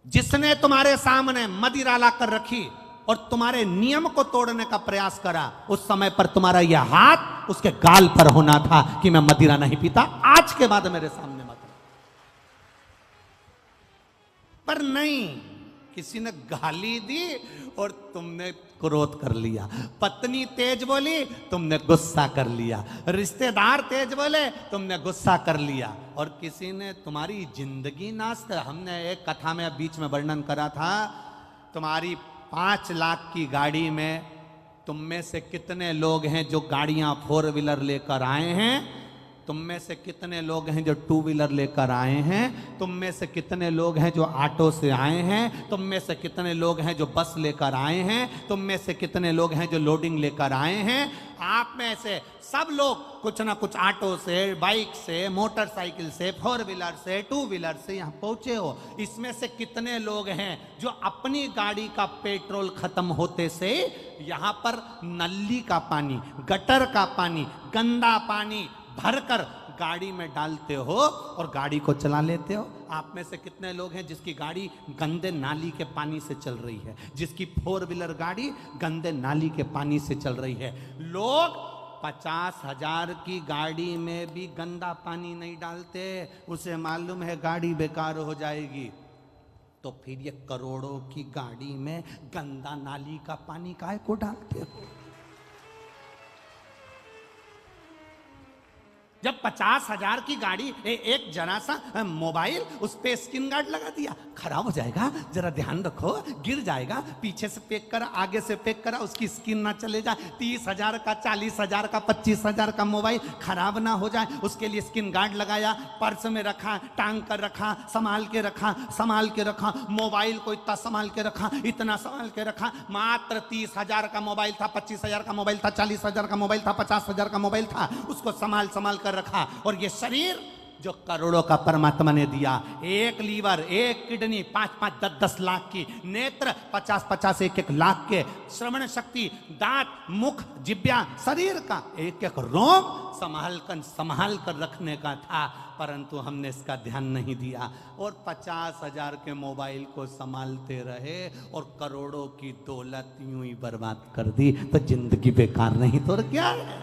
जिसने तुम्हारे सामने मदिरा ला कर रखी और तुम्हारे नियम को तोड़ने का प्रयास करा, उस समय पर तुम्हारा यह हाथ उसके गाल पर होना था कि मैं मदिरा नहीं पीता, आज के बाद मेरे सामने मत। पर नहीं, किसी ने गाली दी और तुमने क्रोध कर लिया। पत्नी तेज बोली, तुमने गुस्सा कर लिया। रिश्तेदार तेज बोले, तुमने गुस्सा कर लिया। और किसी ने तुम्हारी जिंदगी नास्त। हमने एक कथा में बीच में वर्णन करा था, तुम्हारी 5 लाख की गाड़ी में तुम में से कितने लोग हैं जो गाड़ियां 4 व्हीलर लेकर आए हैं, तुम में से कितने लोग हैं जो 2 व्हीलर लेकर आए हैं, तुम में से कितने लोग हैं जो ऑटो से आए हैं, तुम में से कितने लोग हैं जो बस लेकर आए हैं, तुम में से कितने लोग हैं जो लोडिंग लेकर आए हैं। आप में से सब लोग कुछ ना कुछ ऑटो से, बाइक से, मोटरसाइकिल से, 4 व्हीलर से, 2 व्हीलर से यहां पहुंचे हो। इसमें से कितने लोग हैं जो अपनी गाड़ी का पेट्रोल खत्म होते से यहां पर नली का पानी, गटर का पानी, गंदा पानी भरकर गाड़ी में डालते हो और गाड़ी को चला लेते हो। आप में से कितने लोग हैं जिसकी गाड़ी गंदे नाली के पानी से चल रही है, जिसकी 4 व्हीलर गाड़ी गंदे नाली के पानी से चल रही है। लोग 50,000 की गाड़ी में भी गंदा पानी नहीं डालते, उसे मालूम है गाड़ी बेकार हो जाएगी। तो फिर ये करोड़ों की गाड़ी में गंदा नाली का पानी काहे को डालते हो? जब 50,000 की गाड़ी एक जरा सा मोबाइल, उस पे स्क्रीन गार्ड लगा दिया, खराब हो जाएगा, जरा ध्यान रखो, गिर जाएगा, पीछे से पैक करा, आगे से पैक करा, उसकी स्क्रीन ना चले जाए। 30,000 का, 40,000 का, 25,000 का मोबाइल खराब ना हो जाए, उसके लिए स्क्रीन गार्ड लगाया, पर्स में रखा, टांग कर रखा, संभाल के रखा, संभाल के रखा। मोबाइल को इतना संभाल के रखा, इतना संभाल के रखा। मात्र 30,000 का मोबाइल था, 25,000 का मोबाइल था, 40,000 का मोबाइल था, 50,000 का मोबाइल था, उसको संभाल संभाल कर रखा। और ये शरीर जो करोड़ों का परमात्मा ने दिया, 1 लीवर, 1 किडनी, 5-5, 10-10 लाख की, नेत्र 50-50, 1-1 लाख के, श्रवण शक्ति, दांत, मुख, जिब्या, शरीर का 1-1 रोम संभाल कर रखने का था, परंतु हमने इसका ध्यान नहीं दिया और 50,000 के मोबाइल को संभालते रहे और करोड़ों की दौलत यूं ही बर्बाद कर दी। तो जिंदगी बेकार नहीं तो और क्या है?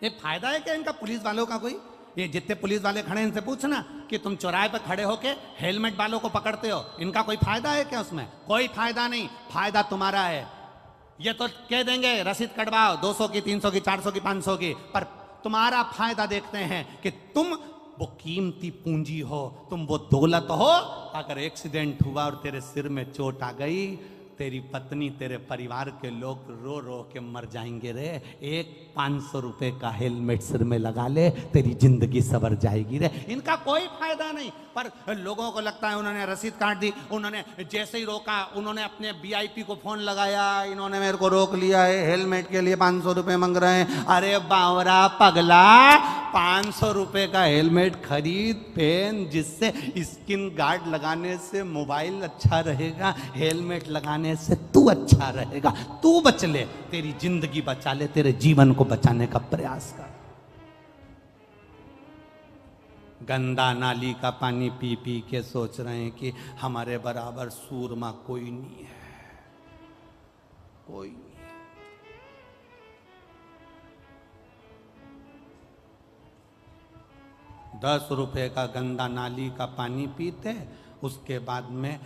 ये फायदा है क्या इनका पुलिस वालों का? कोई ये जितने पुलिस वाले खड़े इनसे पूछना कि तुम चौराहे पर खड़े होके हेलमेट वालों को पकड़ते हो, इनका कोई फायदा है क्या? उसमें कोई फायदा नहीं। फायदा तुम्हारा है। ये तो कह देंगे रसीद कटवाओ 200 की, 300 की, 400 की, 500 की, पर तुम्हारा फायदा देखते हैं कि तुम वो कीमती पूंजी हो, तुम वो दौलत हो। अगर एक्सीडेंट हुआ और तेरे सिर में चोट आ गई, तेरी पत्नी, तेरे परिवार के लोग रो रो के मर जाएंगे रे। एक 500 रुपए का हेलमेट सिर में लगा ले, तेरी जिंदगी सवर जाएगी रे। इनका कोई फायदा नहीं, पर लोगों को लगता है उन्होंने रसीद काट दी, उन्होंने जैसे ही रोका, उन्होंने अपने VIP को फोन लगाया, इन्होंने मेरे को रोक लिया है, हेलमेट के लिए 500 रुपए मांग रहे हैं। अरे बावरा पगला, 500 रुपए का हेलमेट खरीद, पहन, जिससे स्किन गार्ड लगाने से मोबाइल अच्छा रहेगा, हेलमेट लगाने से तू अच्छा रहेगा। तू बच ले, तेरी जिंदगी बचा ले, तेरे जीवन को बचाने का प्रयास कर। गंदा नाली का पानी पी पी के सोच रहे हैं कि हमारे बराबर सूरमा कोई नहीं है, कोई नहीं। 10 रुपए का गंदा नाली का पानी पीते, उसके बाद में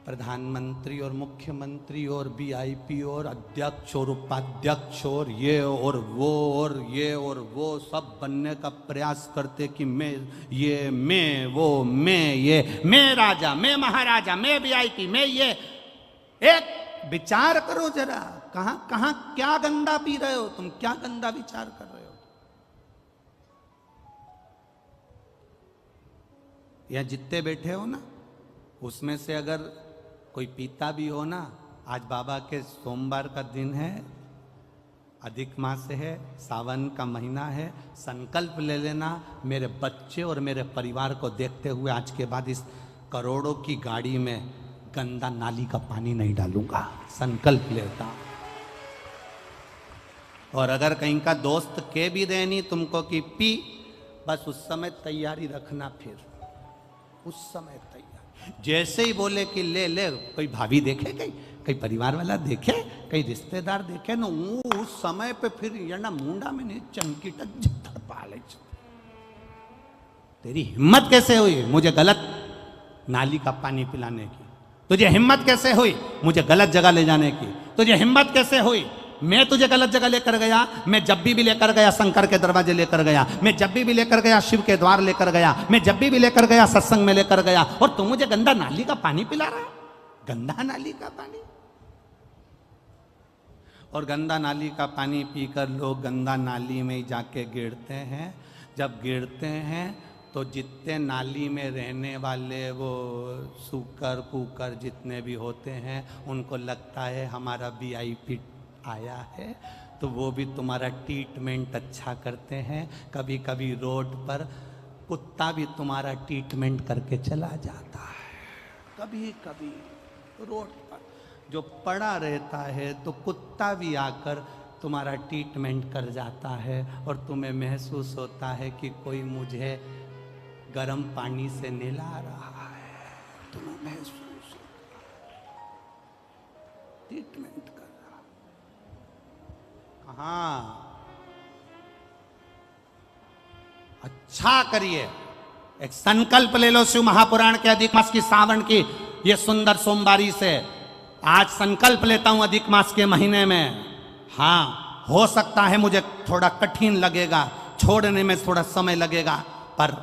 प्रधानमंत्री और मुख्यमंत्री और VIP और अध्यक्ष और उपाध्यक्ष और ये और वो और ये और वो सब बनने का प्रयास करते कि मैं ये, मैं वो, मैं ये, मैं राजा, मैं महाराजा, मैं VIP, मैं ये। एक विचार करो जरा, कहां कहां क्या गंदा पी रहे हो तुम? क्या गंदा विचार कर रहे हो? यहां जितने बैठे हो ना, उसमें से अगर कोई पीता भी हो ना, आज बाबा के सोमवार का दिन है, अधिक मास है, सावन का महीना है, संकल्प ले लेना, मेरे बच्चे और मेरे परिवार को देखते हुए आज के बाद इस करोड़ों की गाड़ी में गंदा नाली का पानी नहीं डालूंगा। संकल्प लेता। और अगर कहीं का दोस्त के भी देनी तुमको कि पी, बस उस समय तैयारी रखना, फिर उस समय तैयार। जैसे ही बोले कि ले ले, कोई भाभी देखे, कहीं परिवार वाला देखे, कहीं रिश्तेदार देखे ना, उस समय पे फिर ये ना मुंडा में नहीं चमकी टक पाले। तेरी हिम्मत कैसे हुई मुझे गलत नाली का पानी पिलाने की? तुझे हिम्मत कैसे हुई मुझे गलत जगह ले जाने की? तुझे हिम्मत कैसे हुई? मैं तुझे गलत जगह लेकर गया, मैं जब भी लेकर गया शंकर के दरवाजे लेकर गया, मैं जब भी लेकर गया शिव के द्वार लेकर गया, मैं जब भी लेकर गया सत्संग में लेकर गया, और तू मुझे गंदा नाली का पानी पिला रहा है? गंदा नाली का पानी। और गंदा नाली का पानी पीकर लोग गंदा नाली में ही जाके गिरते हैं। जब गिरते हैं तो जितने नाली में रहने वाले वो सूकर कुकर जितने भी होते हैं, उनको लगता है हमारा वीआईपी आया है, तो वो भी तुम्हारा ट्रीटमेंट अच्छा करते हैं। कभी कभी रोड पर कुत्ता भी तुम्हारा ट्रीटमेंट करके चला जाता है। कभी कभी रोड पर जो पड़ा रहता है तो कुत्ता भी आकर तुम्हारा ट्रीटमेंट कर जाता है, और तुम्हें महसूस होता है कि कोई मुझे गर्म पानी से नहला रहा है। तुम्हें महसूस ट्रीटमेंट कर रहा। कहाँ? अच्छा करिए, एक संकल्प ले लो शिव महापुराण के अधिक मास की सावन की ये सुंदर सोमवारी से। आज संकल्प लेता हूं अधिक मास के महीने में। हाँ, हो सकता है मुझे थोड़ा कठिन लगेगा, छोड़ने में थोड़ा समय लगेगा, पर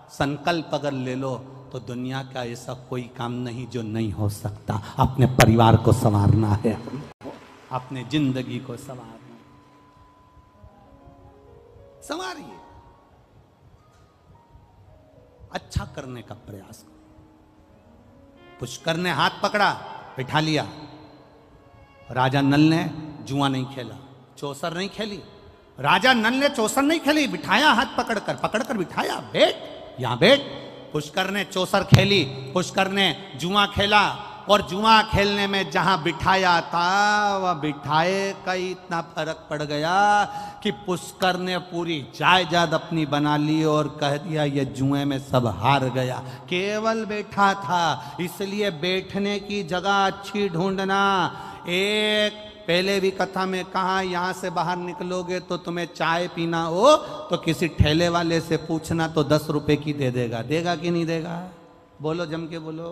संकल्प अगर ले लो तो दुनिया का ऐसा कोई काम नहीं जो नहीं हो सकता। अपने परिवार को संवारना है, अपने जिंदगी को संवारिए, अच्छा करने का प्रयास करो। पुष्कर ने हाथ पकड़ा, बिठा लिया। राजा नल ने जुआ नहीं खेला, चौसर नहीं खेली। राजा नल ने चौसर नहीं खेली, बिठाया हाथ पकड़कर बिठाया, बैठ यहां बैठ। पुष्कर ने चौसर खेली, पुष्कर ने जुआ खेला, और जुआ खेलने में जहां बिठाया था वह बिठाए का ही इतना फर्क पड़ गया कि पुष्कर ने पूरी जायदाद अपनी बना ली और कह दिया ये जुए में सब हार गया। केवल बैठा था, इसलिए बैठने की जगह अच्छी ढूंढना। एक पहले भी कथा में कहा, यहां से बाहर निकलोगे तो तुम्हें चाय पीना हो तो किसी ठेले वाले से पूछना तो 10 रुपए की दे देगा। देगा कि नहीं देगा? बोलो, जम के बोलो।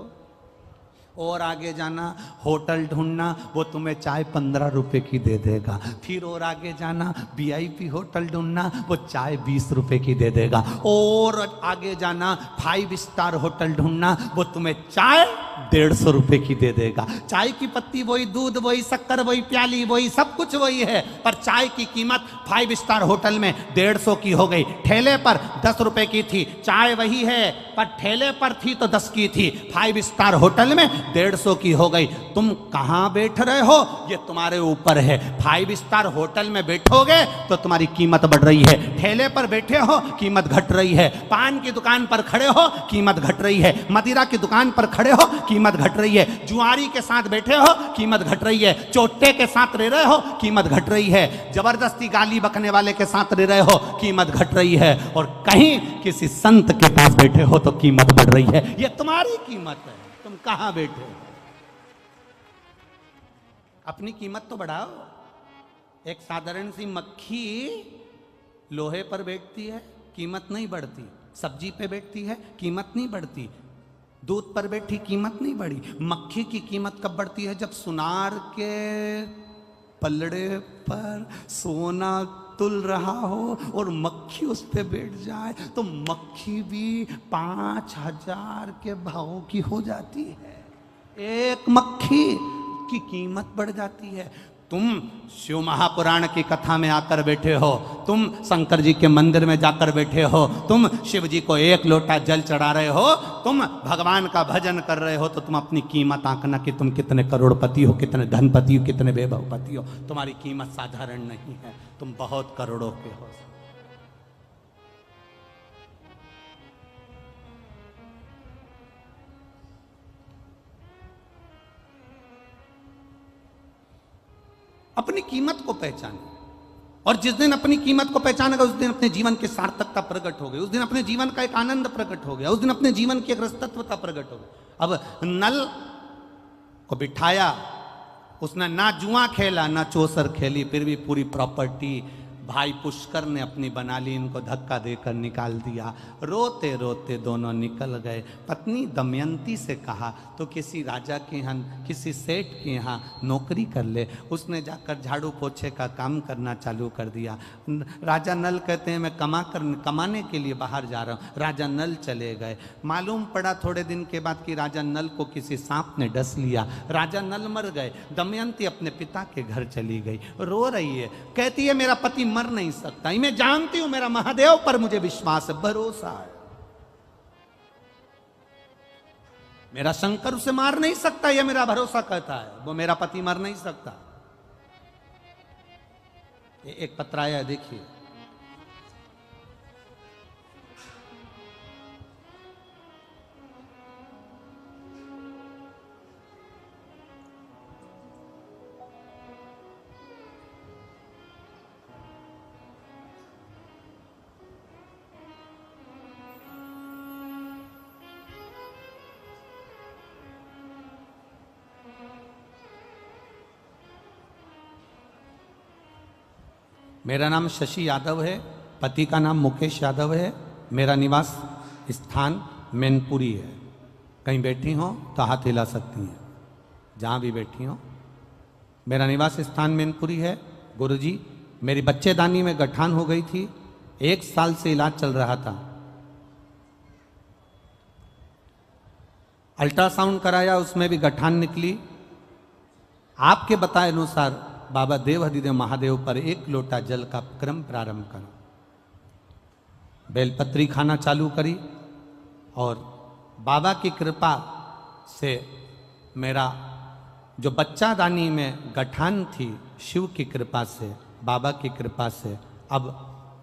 और आगे जाना, होटल ढूंढना, वो तुम्हें चाय 15 रुपए की दे देगा। फिर और आगे जाना, वीआईपी होटल ढूंढना, वो चाय 20 रुपए की दे देगा। और आगे जाना, 5 स्टार होटल ढूंढना, वो तुम्हें चाय 150 रुपए की दे देगा। चाय की पत्ती वही, दूध वही, शक्कर वही, प्याली वही, सब कुछ वही है, पर चाय की कीमत 5 स्टार होटल में 150 की हो गई। ठेले पर 10 रुपए की थी, चाय वही है, पर ठेले पर थी तो 10 की थी, 5 स्टार होटल में 150 की हो गई। तुम कहां बैठ रहे हो ये तुम्हारे ऊपर है। 5 स्टार होटल में बैठोगे तो तुम्हारी कीमत बढ़ रही है, ठेले पर बैठे हो कीमत घट रही है, पान की दुकान पर खड़े हो कीमत घट रही है, मदिरा की दुकान पर खड़े हो कीमत घट रही है, जुआरी के साथ बैठे हो कीमत घट रही है, चोटे के साथ रह रहे हो कीमत घट रही है, जबरदस्ती गाली बकने वाले के साथ रह रहे हो कीमत घट रही है, और कहीं किसी संत के पास बैठे हो तो कीमत बढ़ रही है। ये तुम्हारी कीमत है, तुम कहां बैठे हो? अपनी कीमत तो बढ़ाओ। एक साधारण सी मक्खी लोहे पर बैठती है, कीमत नहीं बढ़ती। सब्जी पे बैठती है, कीमत नहीं बढ़ती। दूध पर बैठी, कीमत नहीं बढ़ी। मक्खी की कीमत कब बढ़ती है? जब सुनार के पलड़े पर सोना तुल रहा हो और मक्खी उस पे बैठ जाए तो मक्खी भी 5,000 के भाव की हो जाती है। एक मक्खी की कीमत बढ़ जाती है। तुम शिव महापुराण की कथा में आकर बैठे हो, तुम शंकर जी के मंदिर में जाकर बैठे हो, तुम शिव जी को 1 लोटा जल चढ़ा रहे हो, तुम भगवान का भजन कर रहे हो, तो तुम अपनी कीमत आंकना कि तुम कितने करोड़पति हो, कितने धनपति हो, कितने वैभवपति हो। तुम्हारी कीमत साधारण नहीं है, तुम बहुत करोड़ों के हो। अपनी कीमत को पहचाने। और जिस दिन अपनी कीमत को पहचानेगा उस दिन अपने जीवन की सार्थकता प्रकट हो गई, उस दिन अपने जीवन का एक आनंद प्रकट हो गया, उस दिन अपने जीवन की एक रसतत्वता प्रकट हो गई। अब नल को बिठाया, उसने ना जुआ खेला ना चौसर खेली, फिर भी पूरी प्रॉपर्टी भाई पुष्कर ने अपनी बना ली, इनको धक्का देकर निकाल दिया। रोते रोते दोनों निकल गए। पत्नी दमयंती से कहा तो किसी राजा के यहाँ, किसी सेठ के यहाँ नौकरी कर ले। उसने जाकर झाड़ू पोछे का काम करना चालू कर दिया। राजा नल कहते हैं मैं कमाने के लिए बाहर जा रहा हूँ। राजा नल चले गए। मालूम पड़ा थोड़े दिन के बाद कि राजा नल को किसी सांप ने डस लिया। राजा नल मर गए। दमयंती अपने पिता के घर चली गई, रो रही है, कहती है मेरा पति मर नहीं सकता, मैं जानती हूं मेरा महादेव पर मुझे विश्वास है, भरोसा है, मेरा शंकर उसे मार नहीं सकता, यह मेरा भरोसा कहता है, वो मेरा पति मर नहीं सकता। एक पत्र आया देखिए, मेरा नाम शशि यादव है, पति का नाम मुकेश यादव है, मेरा निवास स्थान मैनपुरी है। कहीं बैठी हो तो हाथ हिला सकती हैं, जहाँ भी बैठी हो। मेरा निवास स्थान मैनपुरी है। गुरुजी, मेरी बच्चेदानी में गठान हो गई थी, 1 साल से इलाज चल रहा था। अल्ट्रासाउंड कराया, उसमें भी गठान निकली। आपके बताए अनुसार बाबा देवाधिदेव महादेव पर 1 लोटा जल का क्रम प्रारंभ करो। बेलपत्री खाना चालू करी और बाबा की कृपा से मेरा जो बच्चादानी में गठान थी, शिव की कृपा से, बाबा की कृपा से, अब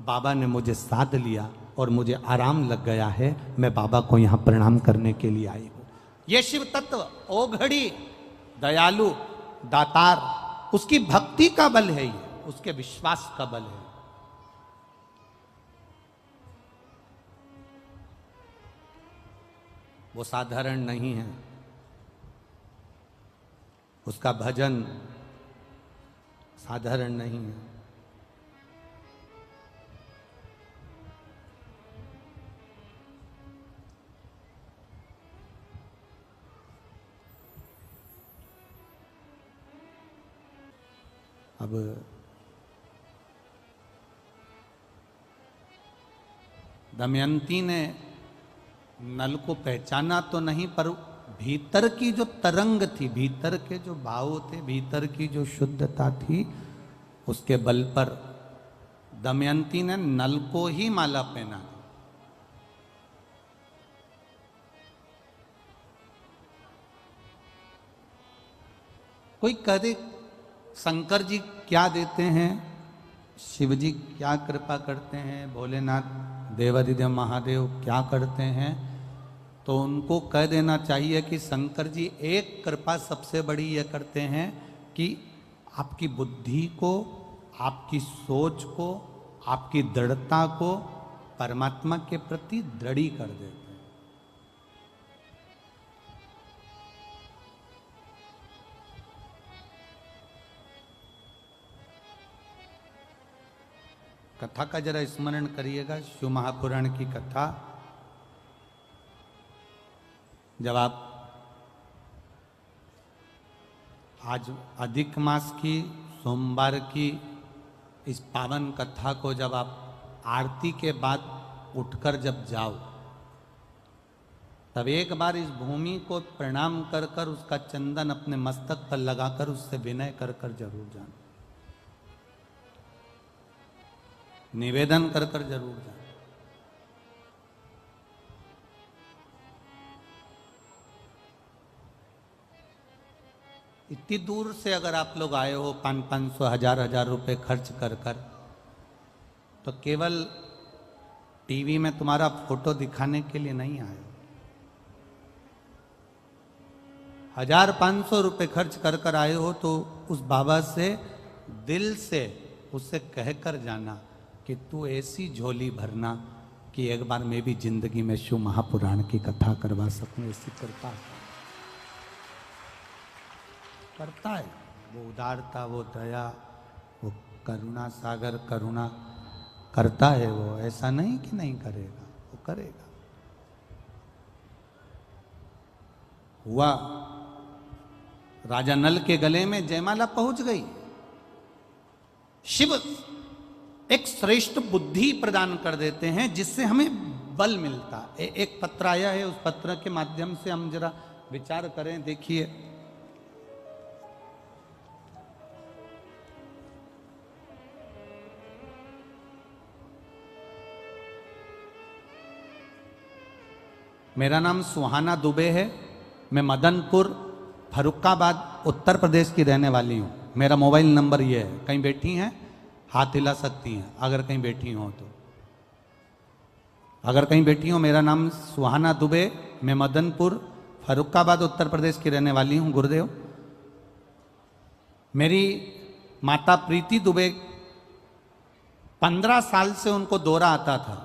बाबा ने मुझे साध लिया और मुझे आराम लग गया है। मैं बाबा को यहाँ प्रणाम करने के लिए आई हूँ। ये शिव तत्व ओघड़ी, दयालु, दातार, उसकी भक्ति का बल है, ये उसके विश्वास का बल है। वो साधारण नहीं है, उसका भजन साधारण नहीं है। अब दमयंती ने नल को पहचाना तो नहीं, पर भीतर की जो तरंग थी, भीतर के जो भाव थे, भीतर की जो शुद्धता थी, उसके बल पर दमयंती ने नल को ही माला पहना। कोई कहे शंकर जी क्या देते हैं, शिव जी क्या कृपा करते हैं, भोलेनाथ देवाधिदेव महादेव क्या करते हैं, तो उनको कह देना चाहिए कि शंकर जी एक कृपा सबसे बड़ी ये करते हैं कि आपकी बुद्धि को, आपकी सोच को, आपकी दृढ़ता को परमात्मा के प्रति दृढ़ी कर देते हैं। कथा का जरा स्मरण करिएगा, शिव महापुराण की कथा। जब आप आज अधिक मास की सोमवार की इस पावन कथा को जब आप आरती के बाद उठकर जब जाओ, तब एक बार इस भूमि को प्रणाम कर कर उसका चंदन अपने मस्तक पर लगाकर उससे विनय कर कर जरूर जाना, निवेदन कर कर जरूर जाना। इतनी दूर से अगर आप लोग आए हो 500-500 हजार रुपए खर्च कर कर, तो केवल टीवी में तुम्हारा फोटो दिखाने के लिए नहीं आए हो। 1000-500 रुपए खर्च कर कर आए हो तो उस बाबा से दिल से उससे कह कर जाना कि तू ऐसी झोली भरना कि एक बार मैं भी जिंदगी में शिव महापुराण की कथा करवा सकूं। ऐसी कृपा करता है वो, उदारता, वो दया, वो करुणा सागर, करुणा करता है वो। ऐसा नहीं कि नहीं करेगा, वो करेगा। हुआ राजा नल के गले में जयमाला पहुंच गई। शिव एक श्रेष्ठ बुद्धि प्रदान कर देते हैं जिससे हमें बल मिलता। एक पत्र आया है, उस पत्र के माध्यम से हम जरा विचार करें। देखिए, मेरा नाम सुहाना दुबे है। मैं मदनपुर फरुखाबाद उत्तर प्रदेश की रहने वाली हूँ। मेरा मोबाइल नंबर ये है। कहीं बैठी हैं हाथ हिला सकती हैं अगर कहीं बैठी हो तो। अगर कहीं बैठी हो, मेरा नाम सुहाना दुबे, मैं मदनपुर फरुखाबाद उत्तर प्रदेश की रहने वाली हूँ। गुरुदेव, मेरी माता प्रीति दुबे 15 साल से उनको दौरा आता था।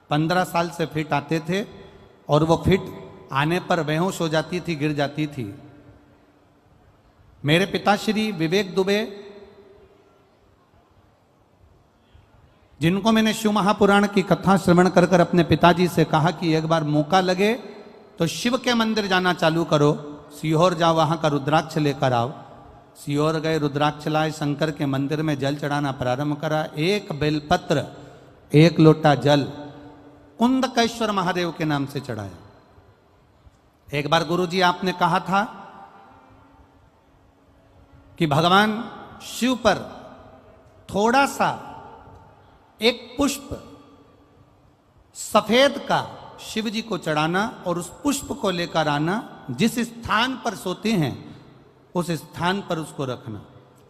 15 साल से फिट आते थे और वो फिट आने पर बेहोश हो जाती थी, गिर जाती थी। मेरे पिताश्री विवेक दुबे, जिनको मैंने शिव महापुराण की कथा श्रवण कर कर अपने पिताजी से कहा कि एक बार मौका लगे तो शिव के मंदिर जाना चालू करो, सीहोर जाओ, वहां का रुद्राक्ष लेकर आओ। सीहोर गए, रुद्राक्ष लाए, शंकर के मंदिर में जल चढ़ाना प्रारंभ करा। एक बेलपत्र, एक लोटा जल कुंदकेश्वर महादेव के नाम से चढ़ाया। एक बार गुरुजी आपने कहा था कि भगवान शिव पर थोड़ा सा एक पुष्प सफेद का शिव जी को चढ़ाना और उस पुष्प को लेकर आना, जिस स्थान पर सोते हैं उस स्थान पर उसको रखना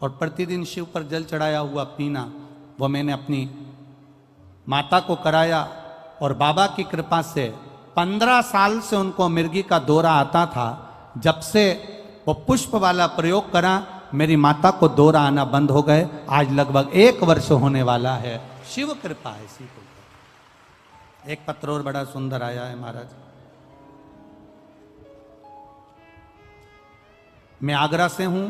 और प्रतिदिन शिव पर जल चढ़ाया हुआ पीना। वो मैंने अपनी माता को कराया और बाबा की कृपा से 15 साल से उनको मिर्गी का दौरा आता था। जब से वो पुष्प वाला प्रयोग करा, मेरी माता को दौरा आना बंद हो गए। आज लगभग 1 वर्ष होने वाला है। शिव कृपा ऐसी को। एक पत्र और बड़ा सुंदर आया है महाराज। मैं आगरा से हूं।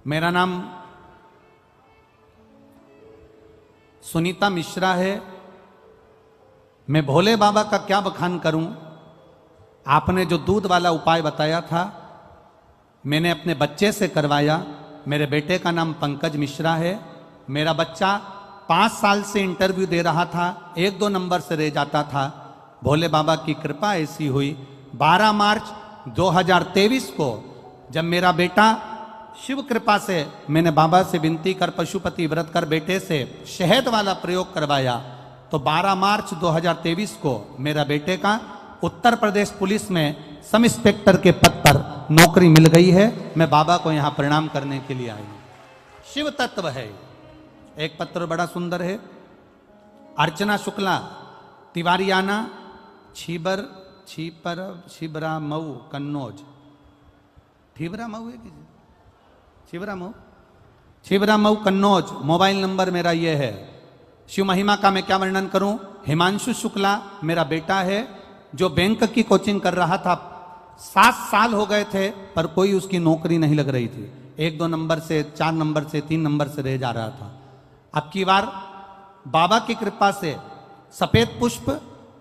मेरा नाम सुनीता मिश्रा है। मैं भोले बाबा का क्या बखान करूं। आपने जो दूध वाला उपाय बताया था, मैंने अपने बच्चे से करवाया। मेरे बेटे का नाम पंकज मिश्रा है। मेरा बच्चा 5 साल से इंटरव्यू दे रहा था, 1-2 नंबर से रह जाता था। भोले बाबा की कृपा ऐसी हुई, 12 मार्च 2023 को जब मेरा बेटा, शिव कृपा से मैंने बाबा से विनती कर, पशुपति व्रत कर बेटे से शहद वाला प्रयोग करवाया, तो 12 मार्च 2023 को मेरा बेटे का उत्तर प्रदेश पुलिस में सब इंस्पेक्टर के पद पर नौकरी मिल गई है। मैं बाबा को यहाँ प्रणाम करने के लिए आई हूँ। शिव तत्व है। एक पत्र बड़ा सुंदर है। अर्चना शुक्ला, तिवारियाना, छिबरा मऊ, कन्नौज। छिबरा मऊ है कि छिबरा मऊ कन्नौज। मोबाइल नंबर मेरा ये है। शिव महिमा का मैं क्या वर्णन करूं। हिमांशु शुक्ला मेरा बेटा है, जो बैंक की कोचिंग कर रहा था। 7 साल हो गए थे पर कोई उसकी नौकरी नहीं लग रही थी। 1-2 नंबर से, 4 नंबर से, 3 नंबर से रह जा रहा था। अब की बार बाबा की कृपा से सफेद पुष्प,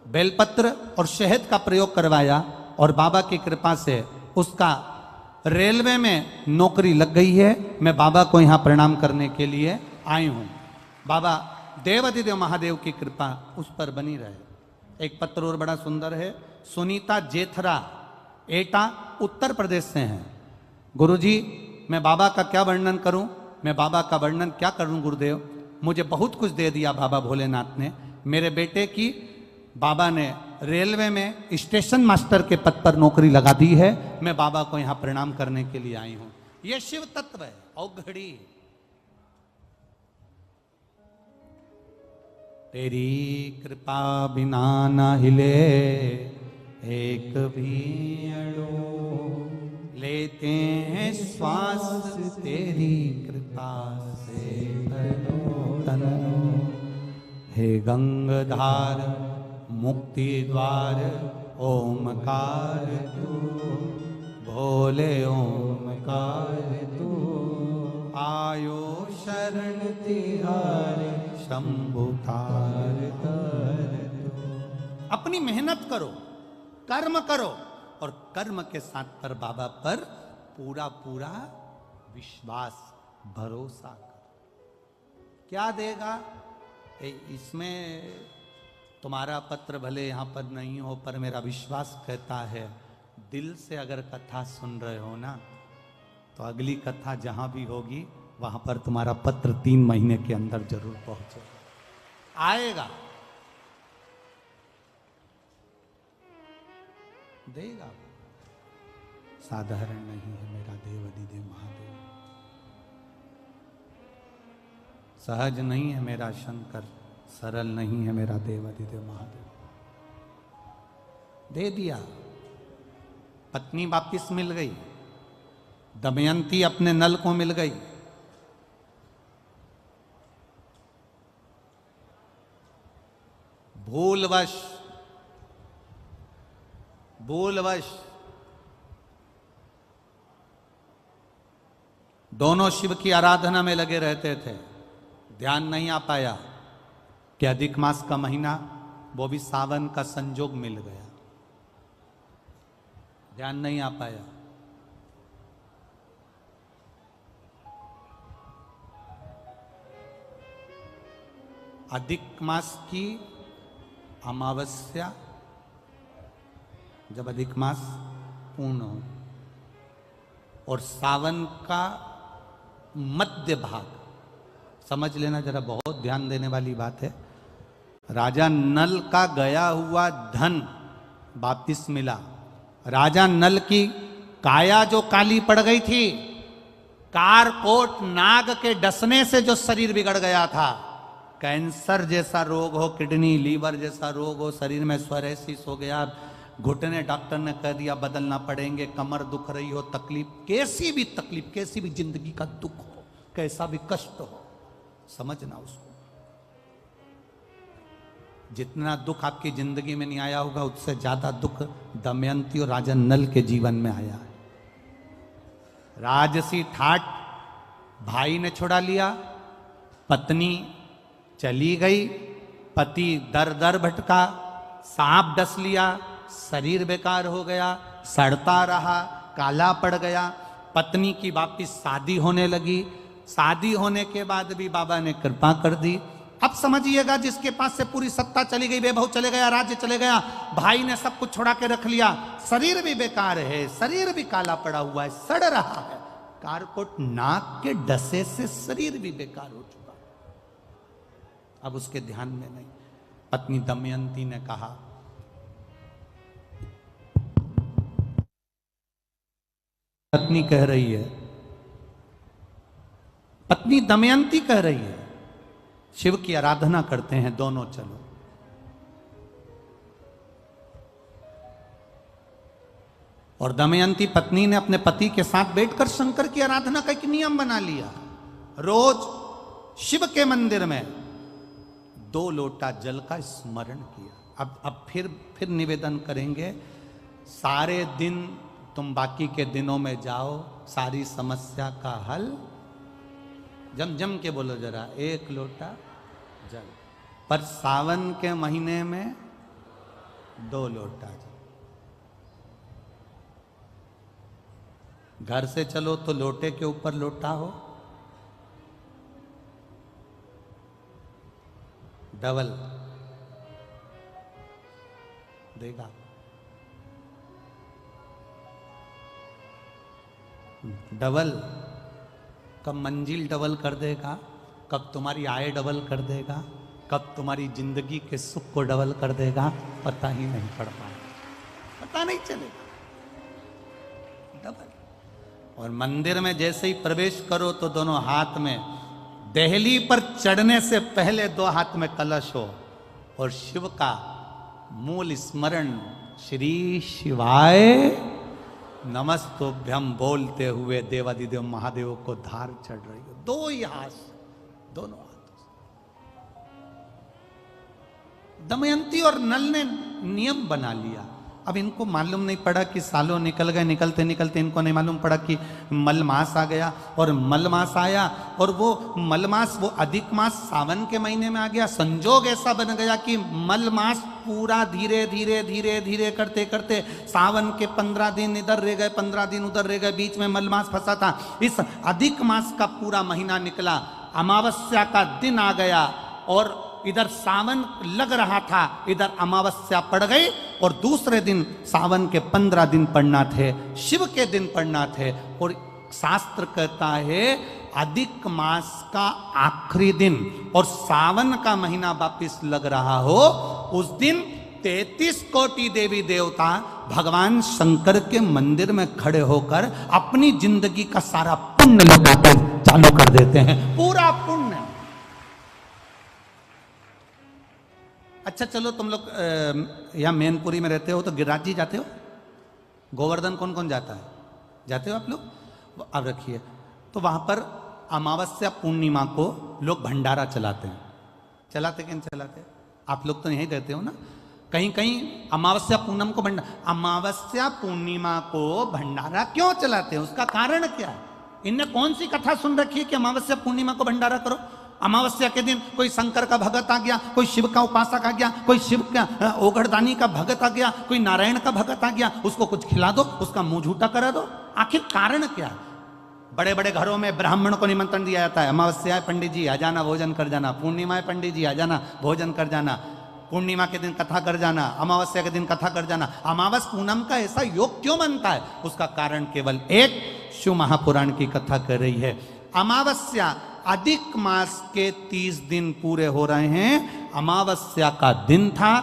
बेलपत्र और शहद का प्रयोग करवाया और बाबा की कृपा से उसका रेलवे में नौकरी लग गई है। मैं बाबा को यहाँ प्रणाम करने के लिए आई हूँ। बाबा देवाधिदेव महादेव की कृपा उस पर बनी रहे। एक पत्र और बड़ा सुंदर है। सुनीता जेथरा, एटा, उत्तर प्रदेश से हैं। गुरुजी, मैं बाबा का क्या वर्णन करूं। मैं बाबा का वर्णन क्या करूं गुरुदेव। मुझे बहुत कुछ दे दिया बाबा भोलेनाथ ने। मेरे बेटे की बाबा ने रेलवे में स्टेशन मास्टर के पद पर नौकरी लगा दी है। मैं बाबा को यहाँ प्रणाम करने के लिए आई हूं। यह शिव तत्व है। औघड़ी तेरी कृपा बिना न हिले एक भी अड़ो, लेते हैं श्वास तेरी कृपा से तनो। हे गंगाधार मुक्ति द्वार ओमकार तू, भोले ओमकार तू। आयो शरण तिहारे शंभु तार तार तू। अपनी मेहनत करो, कर्म करो, और कर्म के साथ पर बाबा पर पूरा पूरा विश्वास भरोसा करो। क्या देगा? इसमें तुम्हारा पत्र भले यहाँ पर नहीं हो, पर मेरा विश्वास कहता है दिल से अगर कथा सुन रहे हो ना, तो अगली कथा जहाँ भी होगी वहाँ पर तुम्हारा पत्र 3 महीने के अंदर जरूर पहुँचेगा, आएगा, देगा। साधारण नहीं है मेरा देव अधिदेव महादेव, सहज नहीं है मेरा शंकर, सरल नहीं है मेरा देव अधिदेव महादेव। दे दिया। पत्नी वापिस मिल गई, दमयंती अपने नल को मिल गई। भूलवश दोनों शिव की आराधना में लगे रहते थे, ध्यान नहीं आ पाया कि अधिक मास का महीना, वो भी सावन का संजोग मिल गया, ध्यान नहीं आ पाया। अधिक मास की अमावस्या, जब अधिक मास पूर्ण हो, और सावन का मध्य भाग, समझ लेना जरा, बहुत ध्यान देने वाली बात है। राजा नल का गया हुआ धन वापिस मिला। राजा नल की काया जो काली पड़ गई थी, कारकोट नाग के डसने से जो शरीर बिगड़ गया था, कैंसर जैसा रोग हो, किडनी लीवर जैसा रोग हो, शरीर में स्वरेसिस हो गया, घुटने डॉक्टर ने कह दिया बदलना पड़ेंगे, कमर दुख रही हो, तकलीफ, कैसी भी तकलीफ, कैसी भी जिंदगी का दुख हो, कैसा भी कष्ट हो, समझना उसको। जितना दुख आपकी जिंदगी में नहीं आया होगा, उससे ज्यादा दुख दमयंती और राजा नल के जीवन में आया है। राजसी ठाट भाई ने छुड़ा लिया, पत्नी चली गई, पति दर दर भटका, सांप डस लिया, शरीर बेकार हो गया, सड़ता रहा, काला पड़ गया। पत्नी की वापिस शादी होने लगी, शादी होने के बाद भी बाबा ने कृपा कर दी। अब समझिएगा, जिसके पास से पूरी सत्ता चली गई, वैभव चले गया, राज्य चले गया, भाई ने सब कुछ छुड़ा के रख लिया, शरीर भी बेकार है, शरीर भी काला पड़ा हुआ है, सड़ रहा है, कारकोट नाक के डसे से शरीर भी बेकार हो चुका। अब उसके ध्यान में नहीं। पत्नी दमयंती ने कहा, पत्नी कह रही है, पत्नी दमयंती कह रही है, शिव की आराधना करते हैं दोनों, चलो। और दमयंती पत्नी ने अपने पति के साथ बैठकर शंकर की आराधना का एक नियम बना लिया। रोज शिव के मंदिर में 2 लोटा जल का स्मरण किया। अब फिर निवेदन करेंगे, सारे दिन तुम बाकी के दिनों में जाओ, सारी समस्या का हल, जम जम के बोलो जरा, 1 लोटा जल, पर सावन के महीने में 2 लोटा जल। घर से चलो तो लोटे के ऊपर लोटा हो, डबल देगा। डबल, कब मंजिल डबल कर देगा, कब तुम्हारी आय डबल कर देगा, कब तुम्हारी जिंदगी के सुख को डबल कर देगा, पता ही नहीं पड़ पाएगा, पता नहीं चलेगा। डबल। और मंदिर में जैसे ही प्रवेश करो तो दोनों हाथ में, देहली पर चढ़ने से पहले 2 हाथ में कलश हो, और शिव का मूल स्मरण, श्री शिवाय नमस्तुभ्यम बोलते हुए देवादिदेव महादेव को धार चढ़ रही हो, दो ही हाथ, दोनों हाथों से। दमयंती और नल ने नियम बना लिया। अब इनको मालूम नहीं पड़ा कि सालों निकल गए, निकलते निकलते इनको नहीं मालूम पड़ा कि मलमास आ गया। और मलमास आया और वो मलमास, वो अधिक मास सावन के महीने में आ गया। संजोग ऐसा बन गया कि मलमास पूरा धीरे धीरे धीरे धीरे करते करते सावन के 15 दिन इधर रह गए, 15 दिन उधर रह गए, बीच में मलमास फंसा था। इस अधिक मास का पूरा महीना निकला, अमावस्या का दिन आ गया और इधर सावन लग रहा था, इधर अमावस्या पड़ गई और दूसरे दिन सावन के 15 दिन पड़ना थे, शिव के दिन पड़ना थे। और शास्त्र कहता है अधिक मास का आखिरी दिन और सावन का महीना वापिस लग रहा हो, उस दिन 33 कोटि देवी देवता भगवान शंकर के मंदिर में खड़े होकर अपनी जिंदगी का सारा पुण्य लौटाते चालू कर देते हैं, पूरा पुण्य। अच्छा चलो, तुम लोग यहाँ मैनपुरी में रहते हो तो गिरिराज जी जाते हो? गोवर्धन कौन कौन जाता है? जाते हो आप लोग? अब रखिए, तो वहाँ पर अमावस्या पूर्णिमा को लोग भंडारा चलाते हैं। चलाते कि नहीं चलाते? आप लोग तो यहीं रहते हो ना। कहीं कहीं अमावस्या पूनम को अमावस्या पूर्णिमा को भंडारा क्यों चलाते हैं? उसका कारण क्या है? इनने कौन सी कथा सुन रखी है कि अमावस्या पूर्णिमा को भंडारा करो? अमावस्या के दिन कोई शंकर का भगत आ गया, कोई शिव का उपासक आ गया, कोई शिव का ओघड़दानी का भगत आ गया, कोई नारायण का भगत आ गया, उसको कुछ खिला दो, उसका मुंह झूठा करा दो। आखिर कारण क्या है? बड़े बड़े घरों में ब्राह्मण को निमंत्रण दिया जाता है, अमावस्या है पंडित जी आ जाना भोजन कर जाना, पूर्णिमा है पंडित जी आ जाना भोजन कर जाना, पूर्णिमा के दिन कथा कर जाना, अमावस्या के दिन कथा कर जाना। अमावस पूनम का ऐसा योग क्यों बनता है? उसका कारण केवल एक, शिव महापुराण की कथा कर रही है। अमावस्या अधिक मास के 30 दिन पूरे हो रहे हैं। अमावस्या का दिन था,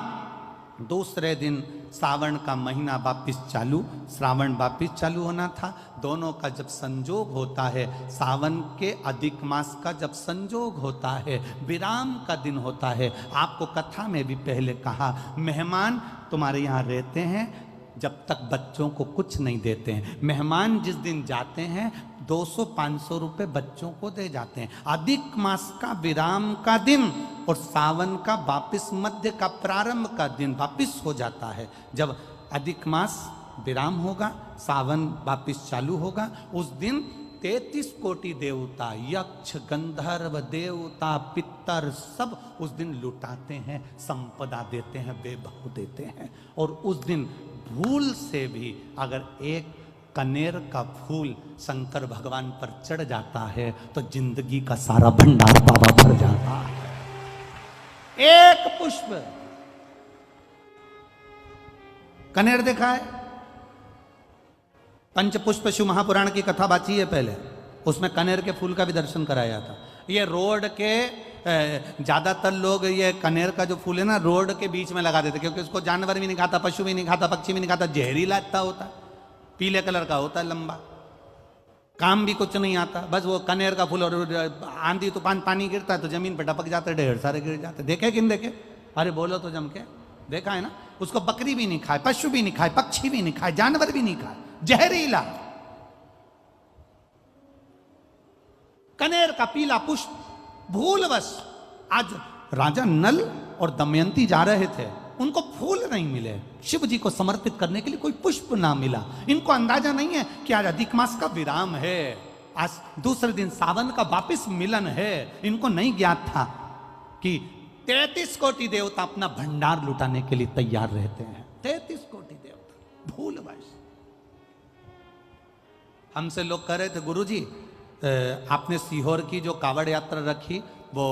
दूसरे दिन सावन का महीना वापिस चालू, श्रावण वापिस चालू होना था। दोनों का जब संजोग होता है, सावन के अधिक मास का जब संजोग होता है, विराम का दिन होता है। आपको कथा में भी पहले कहा, मेहमान तुम्हारे यहाँ रहते हैं जब तक बच्चों को कुछ नहीं देते हैं। मेहमान जिस दिन जाते हैं 200-500 रुपए बच्चों को दे जाते हैं। अधिक मास का विराम का दिन और सावन का वापिस मध्य का प्रारंभ का दिन वापिस हो जाता है। जब अधिक मास विराम होगा, सावन वापिस चालू होगा, उस दिन 33 कोटि देवता, यक्ष, गंधर्व, देवता, पितर सब उस दिन लुटाते हैं, संपदा देते हैं, वैभव देते हैं। और उस दिन भूल से भी अगर एक कनेर का फूल शंकर भगवान पर चढ़ जाता है तो जिंदगी का सारा भंडार बाबा भर जाता है। एक पुष्प, कनेर देखा है? पंचपुष्प शिव महापुराण की कथा बाची है पहले, उसमें कनेर के फूल का भी दर्शन कराया था। ये रोड के ज्यादातर लोग ये कनेर का जो फूल है ना रोड के बीच में लगा देते, क्योंकि उसको जानवर भी नहीं खाता, पशु भी नहीं खाता, पक्षी भी नहीं खाता, जहरीला इतना होता है, पीले कलर का होता है, लंबा, काम भी कुछ नहीं आता। बस वो कनेर का फूल, और आंधी तूफान पानी गिरता है तो जमीन पर टपक जाते, ढेर सारे गिर जाते। देखे कि नहीं देखे? अरे बोलो तो जम के, देखा है ना? उसको बकरी भी नहीं खाए, पशु भी नहीं खाए, पक्षी भी नहीं खाए, जानवर भी नहीं खाए, जहरीला कनेर का पीला पुष्प। भूलवश आज राजा नल और दमयंती जा रहे थे, उनको फूल नहीं मिले, शिव जी को समर्पित करने के लिए कोई पुष्प ना मिला। इनको अंदाजा नहीं है कि आज अधिक मास का विराम है, आज दूसरे दिन सावन का वापिस मिलन है। इनको नहीं ज्ञात था कि 33 कोटि देवता अपना भंडार लुटाने के लिए तैयार रहते हैं। 33 कोटि देवता भूलवश। हमसे लोग कह रहे थे, गुरुजी आपने सीहोर की जो कावड़ यात्रा रखी वो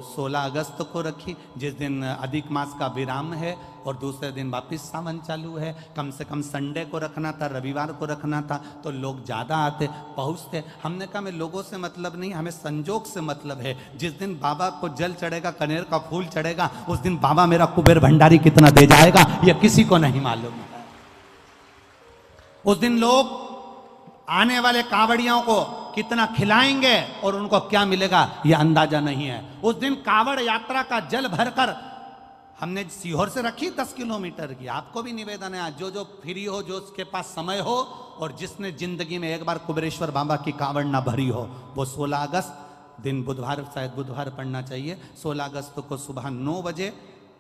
16 अगस्त को रखी, जिस दिन अधिक मास का विराम है और दूसरे दिन वापिस सावन चालू है। कम से कम संडे को रखना था, रविवार को रखना था, तो लोग ज़्यादा आते पहुँचते। हमने कहा, हमें लोगों से मतलब नहीं, हमें संजोग से मतलब है। जिस दिन बाबा को जल चढ़ेगा, कनेर का फूल चढ़ेगा, उस दिन बाबा मेरा कुबेर भंडारी कितना दे जाएगा यह किसी को नहीं मालूम है। उस दिन लोग आने वाले कावड़ियों को कितना खिलाएंगे और उनको क्या मिलेगा यह अंदाजा नहीं है। उस दिन कावड़ यात्रा का जल भरकर हमने सीहोर से रखी 10 किलोमीटर की। आपको भी निवेदन है, जो जो फ्री हो, जो उसके पास समय हो, और जिसने जिंदगी में एक बार कुबेरेश्वर बाबा की कांवड़ ना भरी हो, वो 16 अगस्त दिन बुधवार, शायद बुधवार पड़ना चाहिए, 16 अगस्त को सुबह 9 बजे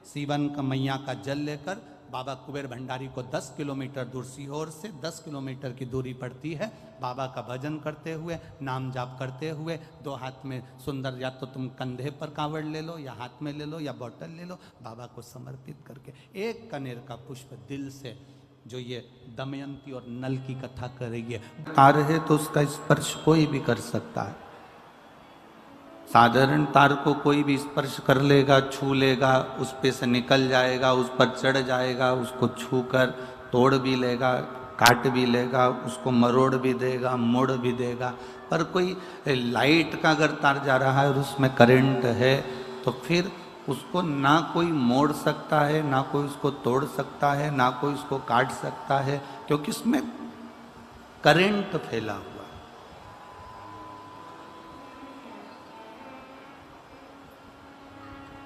सीवन का मैया का जल लेकर बाबा कुबेर भंडारी को 10 किलोमीटर दूर, सीहोर से 10 किलोमीटर की दूरी पड़ती है, बाबा का भजन करते हुए, नाम जाप करते हुए, 2 हाथ में सुंदर, या तो तुम कंधे पर कांवड़ ले लो, या हाथ में ले लो, या बोतल ले लो, बाबा को समर्पित करके एक कनेर का पुष्प दिल से, जो ये दमयंती और नल की कथा करेगी, तार है तो उसका स्पर्श कोई भी कर सकता है। साधारण तार को कोई भी स्पर्श कर लेगा, छू लेगा, उस पे से निकल जाएगा, उस पर चढ़ जाएगा, उसको छू कर तोड़ भी लेगा, काट भी लेगा, उसको मरोड़ भी देगा, मोड़ भी देगा। पर कोई लाइट का अगर तार जा रहा है और उसमें करंट है, तो फिर उसको ना कोई मोड़ सकता है, ना कोई उसको तोड़ सकता है, ना कोई उसको काट सकता है, क्योंकि उसमें करंट फैला हुआ।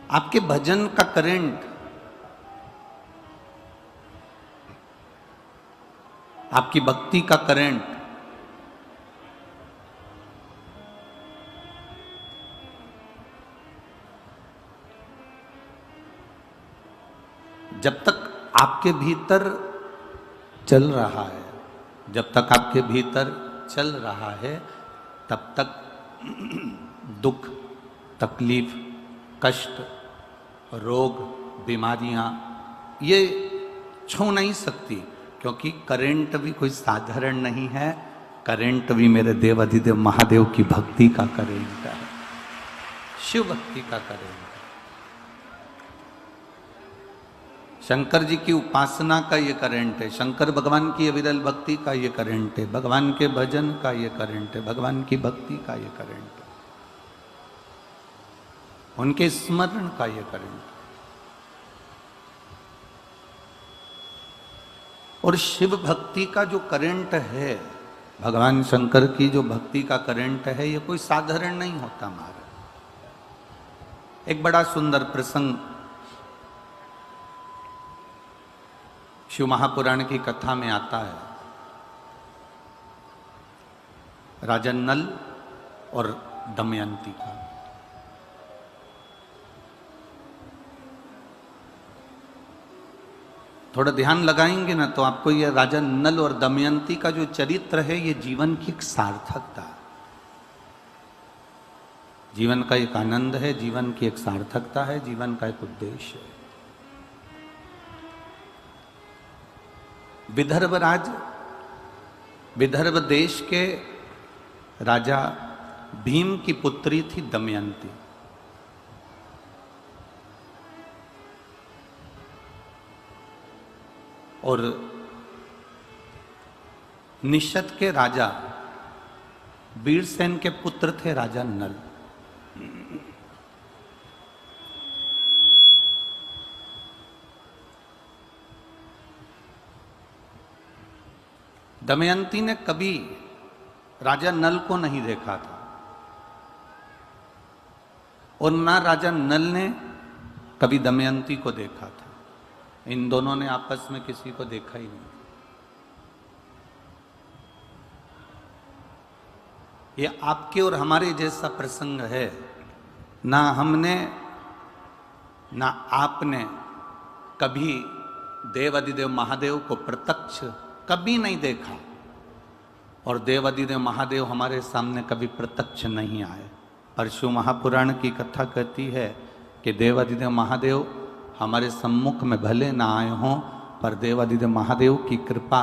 आपके भजन का करंट, आपकी भक्ति का करंट, जब तक आपके भीतर चल रहा है, जब तक आपके भीतर चल रहा है, तब तक दुख, तकलीफ, कष्ट, रोग, बीमारियां ये छू नहीं सकती, क्योंकि करंट भी कोई साधारण नहीं है। करंट भी मेरे देव अधिदेव महादेव की भक्ति का करंट है, शिव भक्ति का करंट है, शंकर जी की उपासना का ये करंट है, शंकर भगवान की अविरल भक्ति का ये करंट है, भगवान के भजन का ये करंट है, भगवान की भक्ति का ये करंट है, उनके स्मरण का ये करंट। और शिव भक्ति का जो करंट है, भगवान शंकर की जो भक्ति का करंट है, ये कोई साधारण नहीं होता। हमारा एक बड़ा सुंदर प्रसंग शिव महापुराण की कथा में आता है। राजा नल और दमयंती का। थोड़ा ध्यान लगाएंगे ना तो आपको ये राजा नल और दमयंती का जो चरित्र है, ये जीवन की एक सार्थकता, जीवन का एक आनंद है, जीवन की एक सार्थकता है, जीवन का एक उद्देश्य है। विदर्भ देश के राजा भीम की पुत्री थी दमयंती। और निषद के राजा वीरसेन के पुत्र थे राजा नल। दमयंती ने कभी राजा नल को नहीं देखा था, और ना राजा नल ने कभी दमयंती को देखा था। इन दोनों ने आपस में किसी को देखा ही नहीं। ये आपके और हमारे जैसा प्रसंग है। ना हमने ना आपने कभी देव अधिदेव महादेव को प्रत्यक्ष कभी नहीं देखा, और देव अधिदेव महादेव हमारे सामने कभी प्रत्यक्ष नहीं आए। पर शिव महापुराण की कथा कहती है कि देव अधिदेव महादेव हमारे सम्मुख में भले ना आए हों, पर देव अधिदेव महादेव की कृपा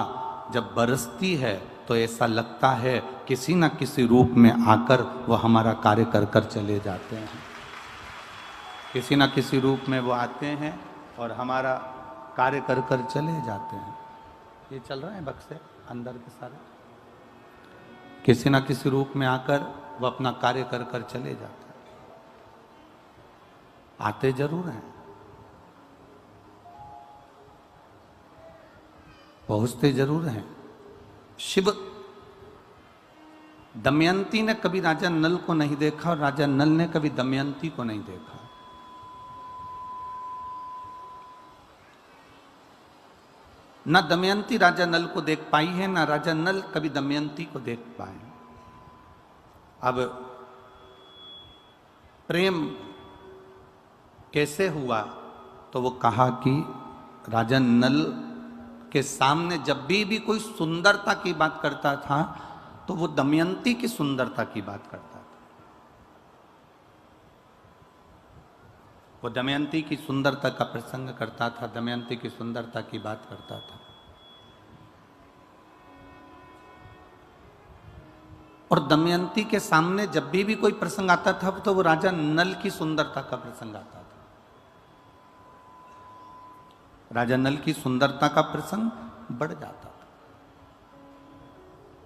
जब बरसती है तो ऐसा लगता है किसी न किसी रूप में आकर वह हमारा कार्य कर कर चले जाते हैं। किसी न किसी रूप में वो आते हैं और हमारा कार्य कर कर चले जाते हैं। ये चल रहा है बक्से अंदर के सारे, किसी न किसी रूप में आकर वह अपना कार्य कर कर चले जाते हैं। आते जरूर हैं, पहुंचते जरूर हैं। शिव दमयंती ने कभी राजा नल को नहीं देखा, और राजा नल ने कभी दमयंती को नहीं देखा। न दमयंती राजा नल को देख पाई है, ना राजा नल कभी दमयंती को देख पाए। अब प्रेम कैसे हुआ, तो वो कहा कि राजा नल के सामने जब भी कोई सुंदरता की बात करता था तो वो दमयंती की सुंदरता की बात करता था। वो दमयंती की सुंदरता का प्रसंग करता था, दमयंती की सुंदरता की बात करता था। और दमयंती के सामने जब भी कोई प्रसंग आता था तो वो राजा नल की सुंदरता का प्रसंग आता था। राजा नल की सुंदरता का प्रसंग बढ़ जाता था।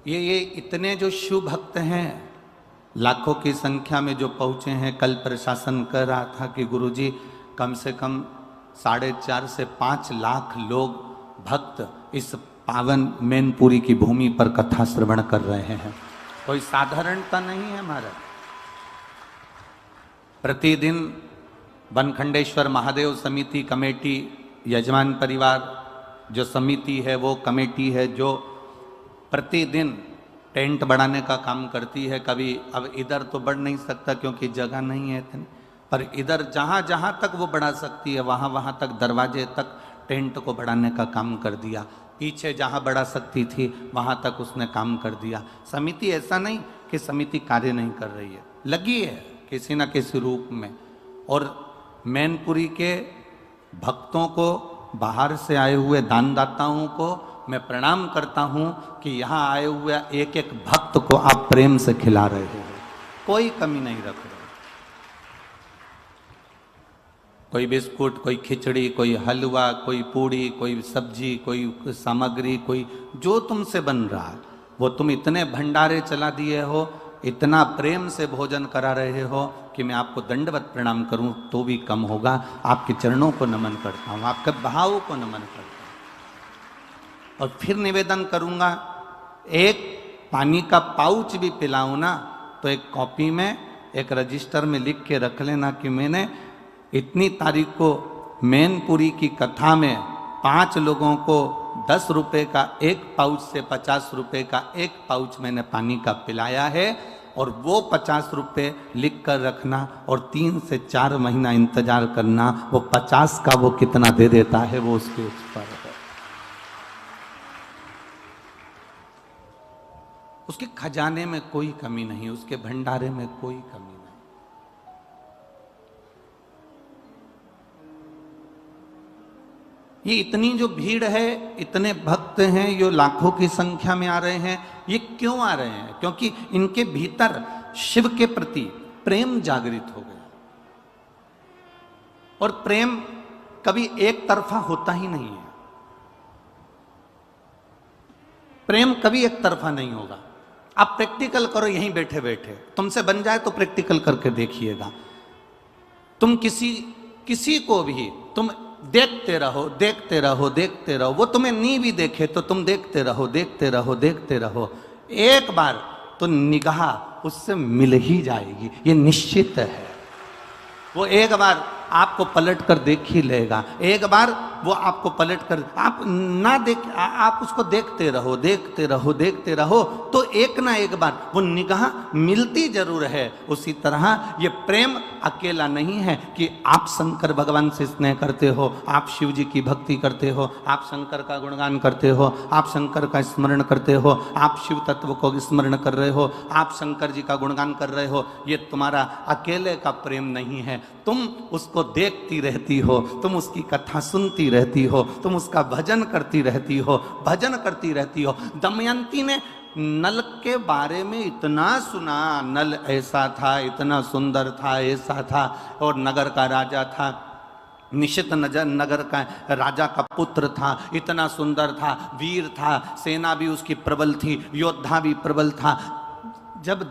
ये इतने जो शिव भक्त हैं, लाखों की संख्या में जो पहुंचे हैं। कल प्रशासन कह रहा था कि गुरुजी कम से कम 4.5 से 5 लाख लोग भक्त इस पावन मैनपुरी की भूमि पर कथा श्रवण कर रहे हैं। कोई साधारणता नहीं है हमारा। प्रतिदिन बनखंडेश्वर महादेव समिति कमेटी, यजमान परिवार जो समिति है, वो कमेटी है जो प्रतिदिन टेंट बढ़ाने का काम करती है। कभी अब इधर तो बढ़ नहीं सकता क्योंकि जगह नहीं है इतनी, पर इधर जहाँ जहाँ तक वो बढ़ा सकती है वहाँ वहाँ तक दरवाजे तक टेंट को बढ़ाने का काम कर दिया। पीछे जहाँ बढ़ा सकती थी वहाँ तक उसने काम कर दिया। समिति ऐसा नहीं कि समिति कार्य नहीं कर रही है, लगी है किसी न किसी रूप में। और मैनपुरी के भक्तों को, बाहर से आए हुए दानदाताओं को मैं प्रणाम करता हूँ कि यहाँ आए हुए एक एक भक्त को आप प्रेम से खिला रहे हो, कोई कमी नहीं रख रहे। कोई बिस्कुट, कोई खिचड़ी, कोई हलवा, कोई पूड़ी, कोई सब्जी, कोई सामग्री, कोई जो तुमसे बन रहा है वो तुम इतने भंडारे चला दिए हो, इतना प्रेम से भोजन करा रहे हो कि मैं आपको दंडवत प्रणाम करूं तो भी कम होगा। आपके चरणों को नमन करता हूं, आपके भाव को नमन करता हूं। और फिर निवेदन करूंगा, एक पानी का पाउच भी पिलाऊं ना तो एक कॉपी में, एक रजिस्टर में लिख के रख लेना कि मैंने इतनी तारीख को मैनपुरी की कथा में 5 लोगों को 10 रुपए का एक पाउच से 50 रुपए का एक पाउच मैंने पानी का पिलाया है। और वो 50 रुपए लिख कर रखना और 3 से 4 महीना इंतजार करना, वो 50 का वो कितना दे देता है वो उसके ऊपर है। उसके खजाने में कोई कमी नहीं, उसके भंडारे में कोई कमी नहीं। ये इतनी जो भीड़ है, इतने भक्त हैं, ये लाखों की संख्या में आ रहे हैं। ये क्यों आ रहे हैं? क्योंकि इनके भीतर शिव के प्रति प्रेम जागृत हो गया। और प्रेम कभी एक तरफा होता ही नहीं है। प्रेम कभी एक तरफा नहीं होगा। आप प्रैक्टिकल करो यहीं बैठे बैठे, तुमसे बन जाए तो प्रैक्टिकल करके देखिएगा। तुम किसी को भी तुम देखते रहो, देखते रहो, देखते रहो, वो तुम्हें नहीं भी देखे तो तुम देखते रहो, देखते रहो, देखते रहो। एक बार तो निगाह उससे मिल ही जाएगी, ये निश्चित है। वो एक बार आपको पलट कर देख ही लेगा। एक बार वो आपको पलट कर, आप ना देख, आप उसको देखते रहो, देखते रहो, देखते रहो, तो एक ना एक बार वो निगाह मिलती जरूर है। उसी तरह ये प्रेम अकेला नहीं है कि आप शंकर भगवान से स्नेह करते हो, आप शिव जी की भक्ति करते हो, आप शंकर का गुणगान करते हो, आप शंकर का स्मरण करते हो, आप शिव तत्व को स्मरण कर रहे हो, आप शंकर जी का गुणगान कर रहे हो। ये तुम्हारा अकेले का प्रेम नहीं है। तुम उसको देखती रहती हो, तुम उसकी कथा सुनती रहती हो, तुम उसका भजन करती रहती हो, भजन करती रहती हो। दमयंती ने नल के बारे में इतना सुना, नल ऐसा था, इतना सुंदर था, ऐसा था, और नगर का राजा था, निश्चित नगर का राजा का पुत्र था, इतना सुंदर था, वीर था, सेना भी उसकी प्रबल थी, योद्धा भी प्रबल था। जब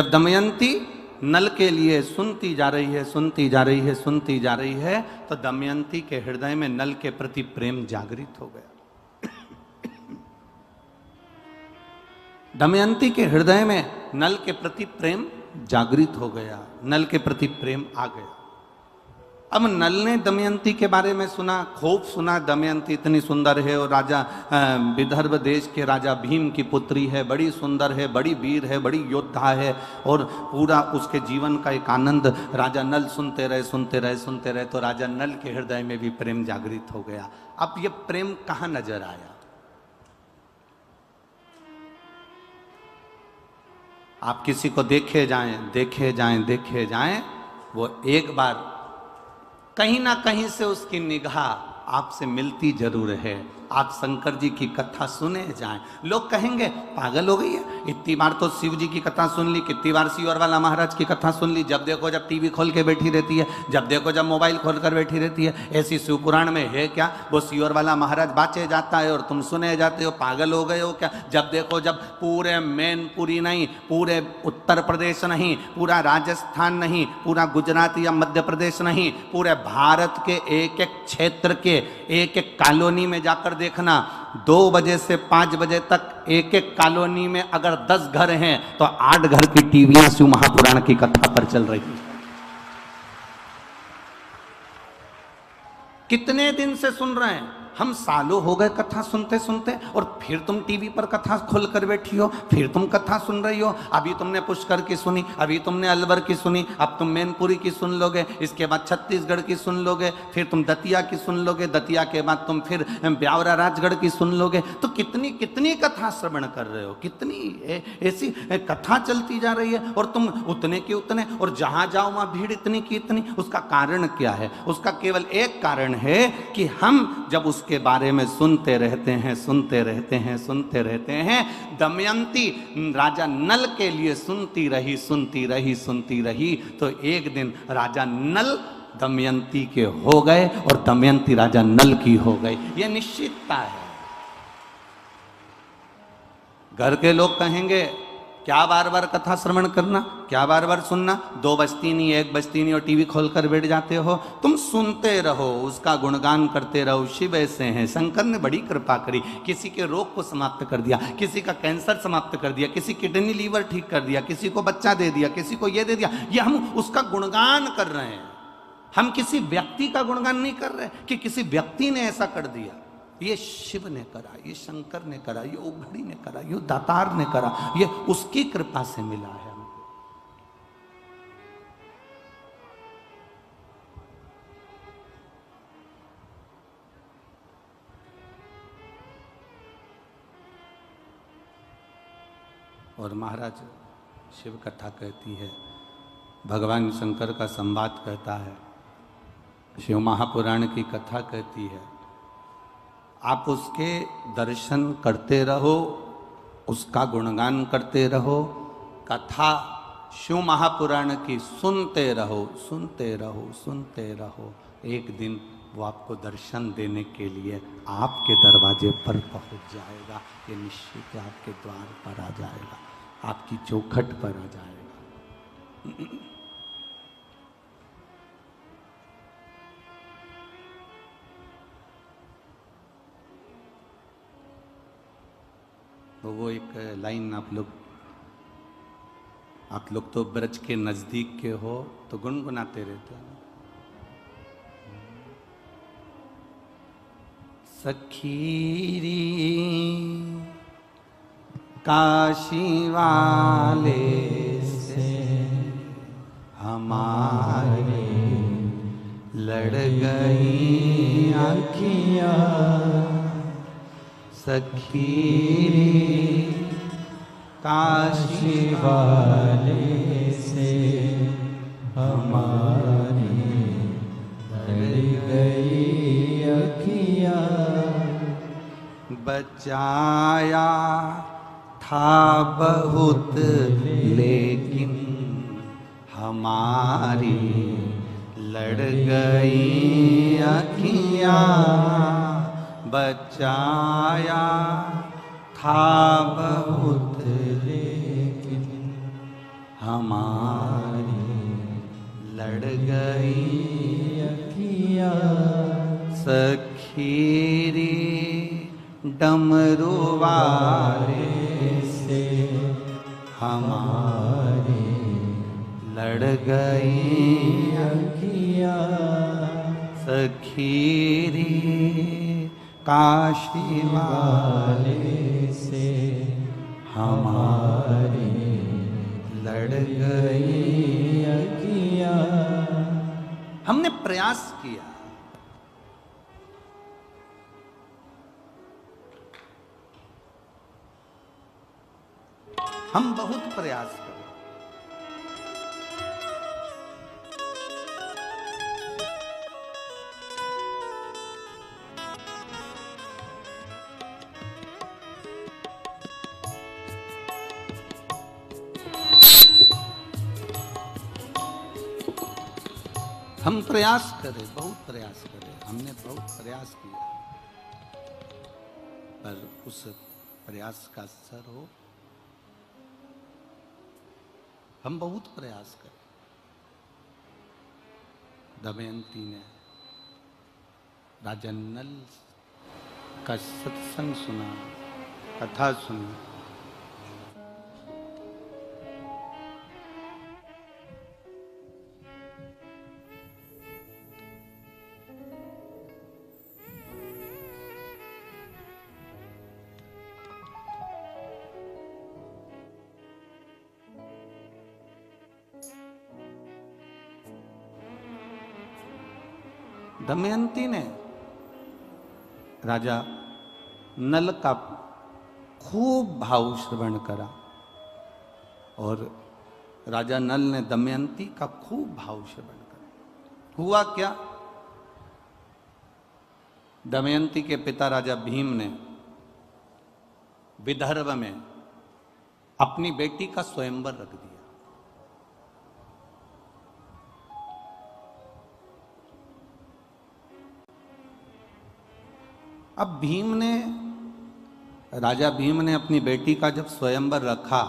दमयंती नल के लिए सुनती जा रही है, सुनती जा रही है, सुनती जा रही है, तो दमयंती के हृदय में नल के प्रति प्रेम जागृत हो गया। दमयंती के हृदय में नल के प्रति प्रेम जागृत हो गया, नल के प्रति प्रेम आ गया। अब नल ने दमयंती के बारे में सुना, खूब सुना, दमयंती इतनी सुंदर है और राजा विदर्भ देश के राजा भीम की पुत्री है, बड़ी सुंदर है, बड़ी वीर है, बड़ी योद्धा है, और पूरा उसके जीवन का एक आनंद राजा नल सुनते रहे सुनते रहे सुनते रहे। तो राजा नल के हृदय में भी प्रेम जागृत हो गया। अब ये प्रेम कहाँ नजर आया? आप किसी को देखे जाएं देखे जाएं देखे जाएं, वो एक बार कहीं ना कहीं से उसकी निगाह आपसे मिलती जरूर है। आप शंकर जी की कथा सुने जाएं, लोग कहेंगे पागल हो गई है, इतनी बार तो शिव जी की कथा सुन ली, कितनी बार सियोर वाला महाराज की कथा सुन ली, जब देखो जब टीवी खोल के बैठी रहती है, जब देखो जब मोबाइल खोल कर बैठी रहती है। ऐसी शिव पुराण में है क्या? वो सियोर वाला महाराज बाँचे जाता है और तुम सुने जाते हो, पागल हो गए हो क्या? जब देखो जब पूरे मैनपुरी नहीं, पूरे उत्तर प्रदेश नहीं, पूरा राजस्थान नहीं, पूरा गुजरात या मध्य प्रदेश नहीं, पूरे भारत के एक एक क्षेत्र के एक एक कॉलोनी में जाकर देखना, 2 बजे से 5 बजे तक एक एक कॉलोनी में अगर 10 घर हैं तो 8 घर की टीवियां शिव महापुराण की कथा पर चल रही है। कितने दिन से सुन रहे हैं हम? सालों हो गए कथा सुनते सुनते, और फिर तुम टीवी पर कथा खोल कर बैठी हो, फिर तुम कथा सुन रही हो। अभी तुमने पुष्कर की सुनी, अभी तुमने अलवर की सुनी, अब तुम मैनपुरी की सुन लोगे, इसके बाद छत्तीसगढ़ की सुन लोगे, फिर तुम दतिया की सुन लोगे, दतिया के बाद तुम फिर ब्यावरा राजगढ़ की सुन लोगे। तो कितनी कितनी कथा श्रवण कर रहे हो, कितनी ऐसी कथा चलती जा रही है, और तुम उतने के उतने, और जहां जाओ वहां भीड़ इतनी की इतनी। उसका कारण क्या है? उसका केवल एक कारण है कि हम जब उसके बारे में सुनते रहते हैं सुनते रहते हैं सुनते रहते हैं। दमयंती राजा नल के लिए सुनती रही सुनती रही सुनती रही, तो एक दिन राजा नल दमयंती के हो गए और दमयंती राजा नल की हो गई। यह निश्चितता है। घर के लोग कहेंगे क्या बार बार कथा श्रवण करना, क्या बार बार सुनना, 2 बजती नहीं 1 बजती नहीं और टीवी खोल कर बैठ जाते हो। तुम सुनते रहो, उसका गुणगान करते रहो। शिव ऐसे हैं, शंकर ने बड़ी कृपा करी, किसी के रोग को समाप्त कर दिया, किसी का कैंसर समाप्त कर दिया, किसी किडनी लीवर ठीक कर दिया, किसी को बच्चा दे दिया, किसी को ये दे दिया। ये हम उसका गुणगान कर रहे हैं, हम किसी व्यक्ति का गुणगान नहीं कर रहे कि किसी व्यक्ति ने ऐसा कर दिया। ये शिव ने करा, ये शंकर ने करा, ये उघड़ी ने करा, ये दातार ने करा, ये उसकी कृपा से मिला है। और महाराज शिव कथा कहती है, भगवान शंकर का संवाद कहता है, शिव महापुराण की कथा कहती है। आप उसके दर्शन करते रहो, उसका गुणगान करते रहो, कथा शिव महापुराण की सुनते रहो सुनते रहो सुनते रहो। एक दिन वो आपको दर्शन देने के लिए आपके दरवाजे पर पहुंच जाएगा। ये निश्चित आपके द्वार पर आ जाएगा, आपकी चौखट पर आ जाएगा। तो वो एक लाइन आप लोग तो ब्रज के नजदीक के हो तो गुनगुनाते रहते हैं। सखीरी काशी वाले से हमारे लड़ गई आँखियाँ, सखीरी काशी वाले से हमारी लड़ गई अखियाँ। बचाया था बहुत लेकिन हमारी लड़ गई अखियाँ। बचाया था बहुत लेकिन हमारी लड़ गई अखियाँ। सखीरी डमरू वाले से हमारी लड़ गई अखियाँ। खीरी काशी वाले से हमारे लड़ गई अखियां। हमने प्रयास किया, हम बहुत प्रयास करें। हम प्रयास करें, बहुत प्रयास करें, हमने बहुत प्रयास किया, पर उस प्रयास का असर हो। हम बहुत प्रयास करें। दमयंती ने राजा नल का सत्संग सुना, कथा सुनी। दमयंती ने राजा नल का खूब भाव श्रवण करा और राजा नल ने दमयंती का खूब भाव श्रवण करा। हुआ क्या? दमयंती के पिता राजा भीम ने विदर्भ में अपनी बेटी का स्वयंवर रख दिया। अब राजा भीम ने अपनी बेटी का जब स्वयंवर रखा,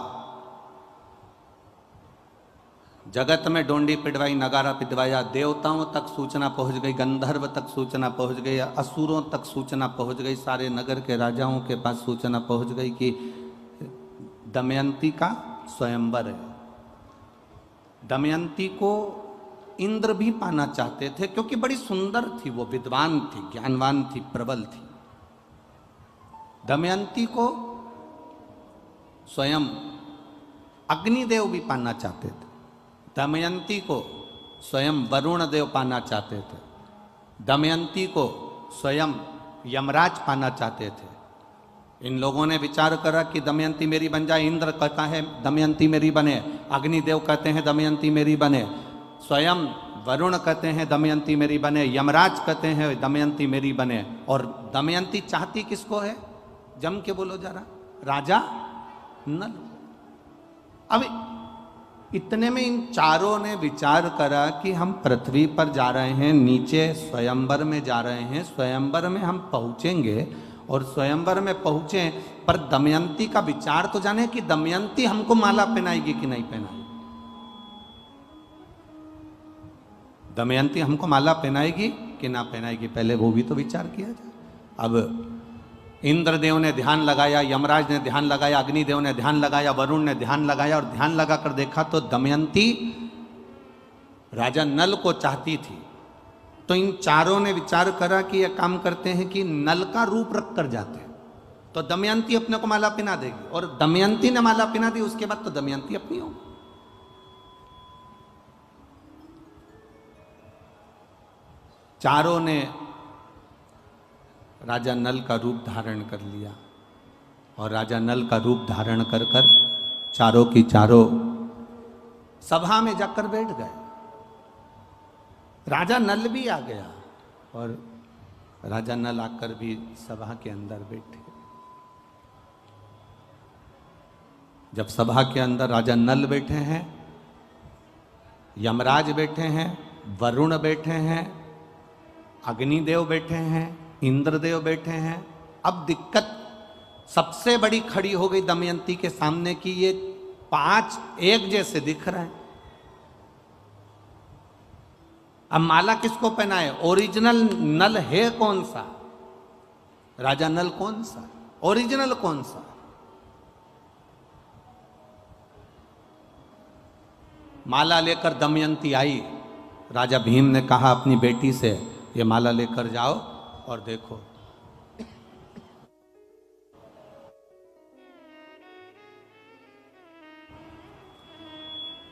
जगत में डोंडी पिटवाई, नगारा पिटवाया, देवताओं तक सूचना पहुंच गई, गंधर्व तक सूचना पहुंच गई, असुरों तक सूचना पहुंच गई, सारे नगर के राजाओं के पास सूचना पहुंच गई कि दमयंती का स्वयंवर है। दमयंती को इंद्र भी पाना चाहते थे क्योंकि बड़ी सुंदर थी, वो विद्वान थी, ज्ञानवान थी, प्रबल थी। दमयंती को स्वयं अग्निदेव भी पाना चाहते थे। दमयंती को स्वयं वरुण देव पाना चाहते थे। दमयंती को स्वयं यमराज पाना चाहते थे। इन लोगों ने विचार करा कि दमयंती मेरी बन जाए। इंद्र कहता है दमयंती मेरी बने, अग्निदेव कहते हैं दमयंती मेरी बने, स्वयं वरुण कहते हैं दमयंती मेरी बने, यमराज कहते हैं दमयंती मेरी बने। और दमयंती चाहती किसको है? जम के बोलो जरा, राजा नल। अब इतने में इन चारों ने विचार करा कि हम पृथ्वी पर जा रहे हैं, नीचे स्वयंवर में जा रहे हैं, स्वयंवर में हम पहुंचेंगे और स्वयंवर में पहुंचे, पर दमयंती का विचार तो जाने कि दमयंती हमको माला पहनाएगी कि नहीं पहनाएगी। दमयंती हमको माला पहनाएगी कि ना पहनाएगी, पहले वो भी तो विचार किया जाए। अब इंद्रदेव ने ध्यान लगाया, यमराज ने ध्यान लगाया, अग्निदेव ने ध्यान लगाया, वरुण ने ध्यान लगाया, और ध्यान लगाकर देखा तो दमयंती राजा नल को चाहती थी। तो इन चारों ने विचार करा कि यह काम करते हैं कि नल का रूप रख कर जाते हैं, तो दमयंती अपने को माला पहना देगी। और दमयंती ने माला पहना दी, उसके बाद तो दमयंती अपनी होगी। चारों ने राजा नल का रूप धारण कर लिया और राजा नल का रूप धारण कर कर चारों की चारों सभा में जाकर बैठ गए। राजा नल भी आ गया और राजा नल आकर भी सभा के अंदर बैठे। जब सभा के अंदर राजा नल बैठे हैं, यमराज बैठे हैं, वरुण बैठे हैं, अग्निदेव बैठे हैं, इंद्रदेव बैठे हैं, अब दिक्कत सबसे बड़ी खड़ी हो गई दमयंती के सामने कि ये पांच एक जैसे दिख रहे हैं। अब माला किसको पहनाए? ओरिजिनल नल है कौन सा? राजा नल कौन सा? ओरिजिनल कौन सा? माला लेकर दमयंती आई। राजा भीम ने कहा अपनी बेटी से, ये माला लेकर जाओ और देखो।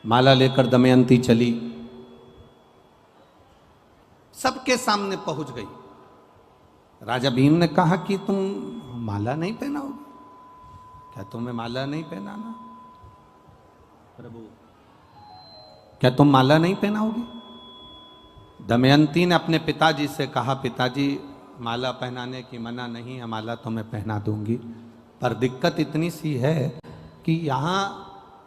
माला लेकर दमयंती चली, सबके सामने पहुंच गई। राजा भीम ने कहा कि तुम माला नहीं पहनाओगे क्या? तुम्हें माला नहीं पहनाना? प्रभु, क्या तुम माला नहीं पहनाओगे? दमयंती ने अपने पिताजी से कहा, पिताजी माला पहनाने की मना नहीं है, माला तो मैं पहना दूंगी, पर दिक्कत इतनी सी है कि यहाँ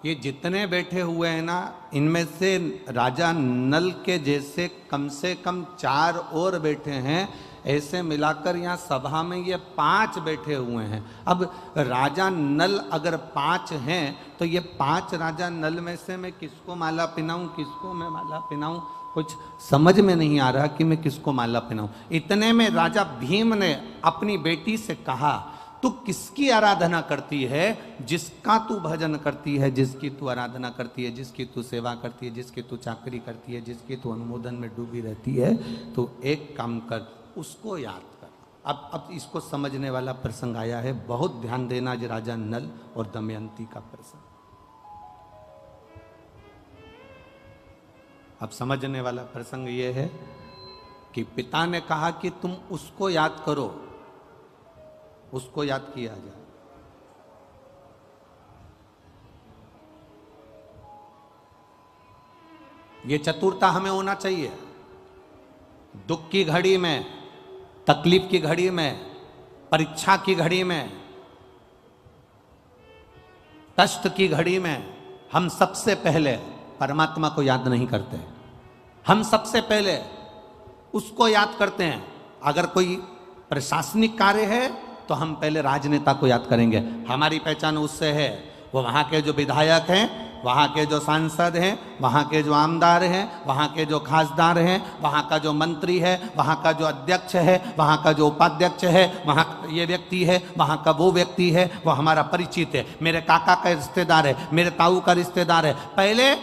ये जितने बैठे हुए हैं ना, इनमें से राजा नल के जैसे कम से कम 4 और बैठे हैं, ऐसे मिलाकर यहाँ सभा में ये 5 बैठे हुए हैं। अब राजा नल अगर 5 हैं तो ये 5 राजा नल में से मैं किसको माला पहनाऊं, किसको मैं माला पहनाऊं? कुछ समझ में नहीं आ रहा कि मैं किसको माला पहनाऊं। इतने में राजा भीम ने अपनी बेटी से कहा, तू किसकी आराधना करती है? जिसका तू भजन करती है, जिसकी तू आराधना करती है, जिसकी तू सेवा करती है, जिसकी तू चाकरी करती है, जिसकी तू अनुमोदन में डूबी रहती है, तो एक काम कर, उसको याद कर। अब इसको समझने वाला प्रसंग आया है, बहुत ध्यान देना। आज राजा नल और दमयंती का प्रसंग अब समझने वाला प्रसंग यह है कि पिता ने कहा कि तुम उसको याद करो, उसको याद किया जाए। ये चतुरता हमें होना चाहिए। दुख की घड़ी में, तकलीफ की घड़ी में, परीक्षा की घड़ी में, कष्ट की घड़ी में हम सबसे पहले परमात्मा को याद नहीं करते। हम सबसे पहले उसको याद करते हैं। अगर कोई प्रशासनिक कार्य है तो हम पहले राजनेता को याद करेंगे, हमारी पहचान उससे है। वो वहाँ के जो विधायक हैं, वहाँ के जो सांसद हैं, वहाँ के जो आमदार हैं, वहाँ के जो खासदार हैं, वहाँ का जो मंत्री है, वहाँ का जो अध्यक्ष है, वहाँ का जो उपाध्यक्ष है, वहाँ ये व्यक्ति है, वहाँ का वो व्यक्ति है, वो हमारा परिचित है, मेरे काका का रिश्तेदार है, मेरे ताऊ का रिश्तेदार है। पहले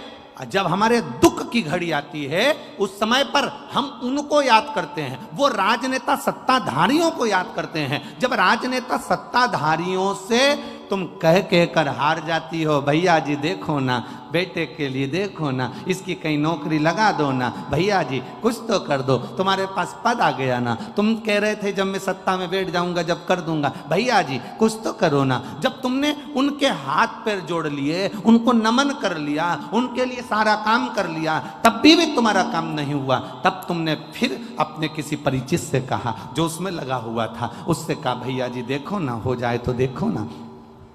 जब हमारे दुख की घड़ी आती है उस समय पर हम उनको याद करते हैं। वो राजनेता सत्ताधारियों को याद करते हैं। जब राजनेता सत्ताधारियों से तुम कह कर हार जाती हो, भैया जी देखो ना, बेटे के लिए देखो ना, इसकी कहीं नौकरी लगा दो ना, भैया जी कुछ तो कर दो, तुम्हारे पास पद आ गया ना, तुम कह रहे थे जब मैं सत्ता में बैठ जाऊंगा जब कर दूंगा, भैया जी कुछ तो करो ना। जब तुमने उनके हाथ पैर जोड़ लिए, उनको नमन कर लिया, उनके लिए सारा काम कर लिया, तब भी तुम्हारा काम नहीं हुआ, तब तुमने फिर अपने किसी परिचित से कहा, जो उसमें लगा हुआ था, उससे कहा भैया जी देखो ना, हो जाए तो देखो ना,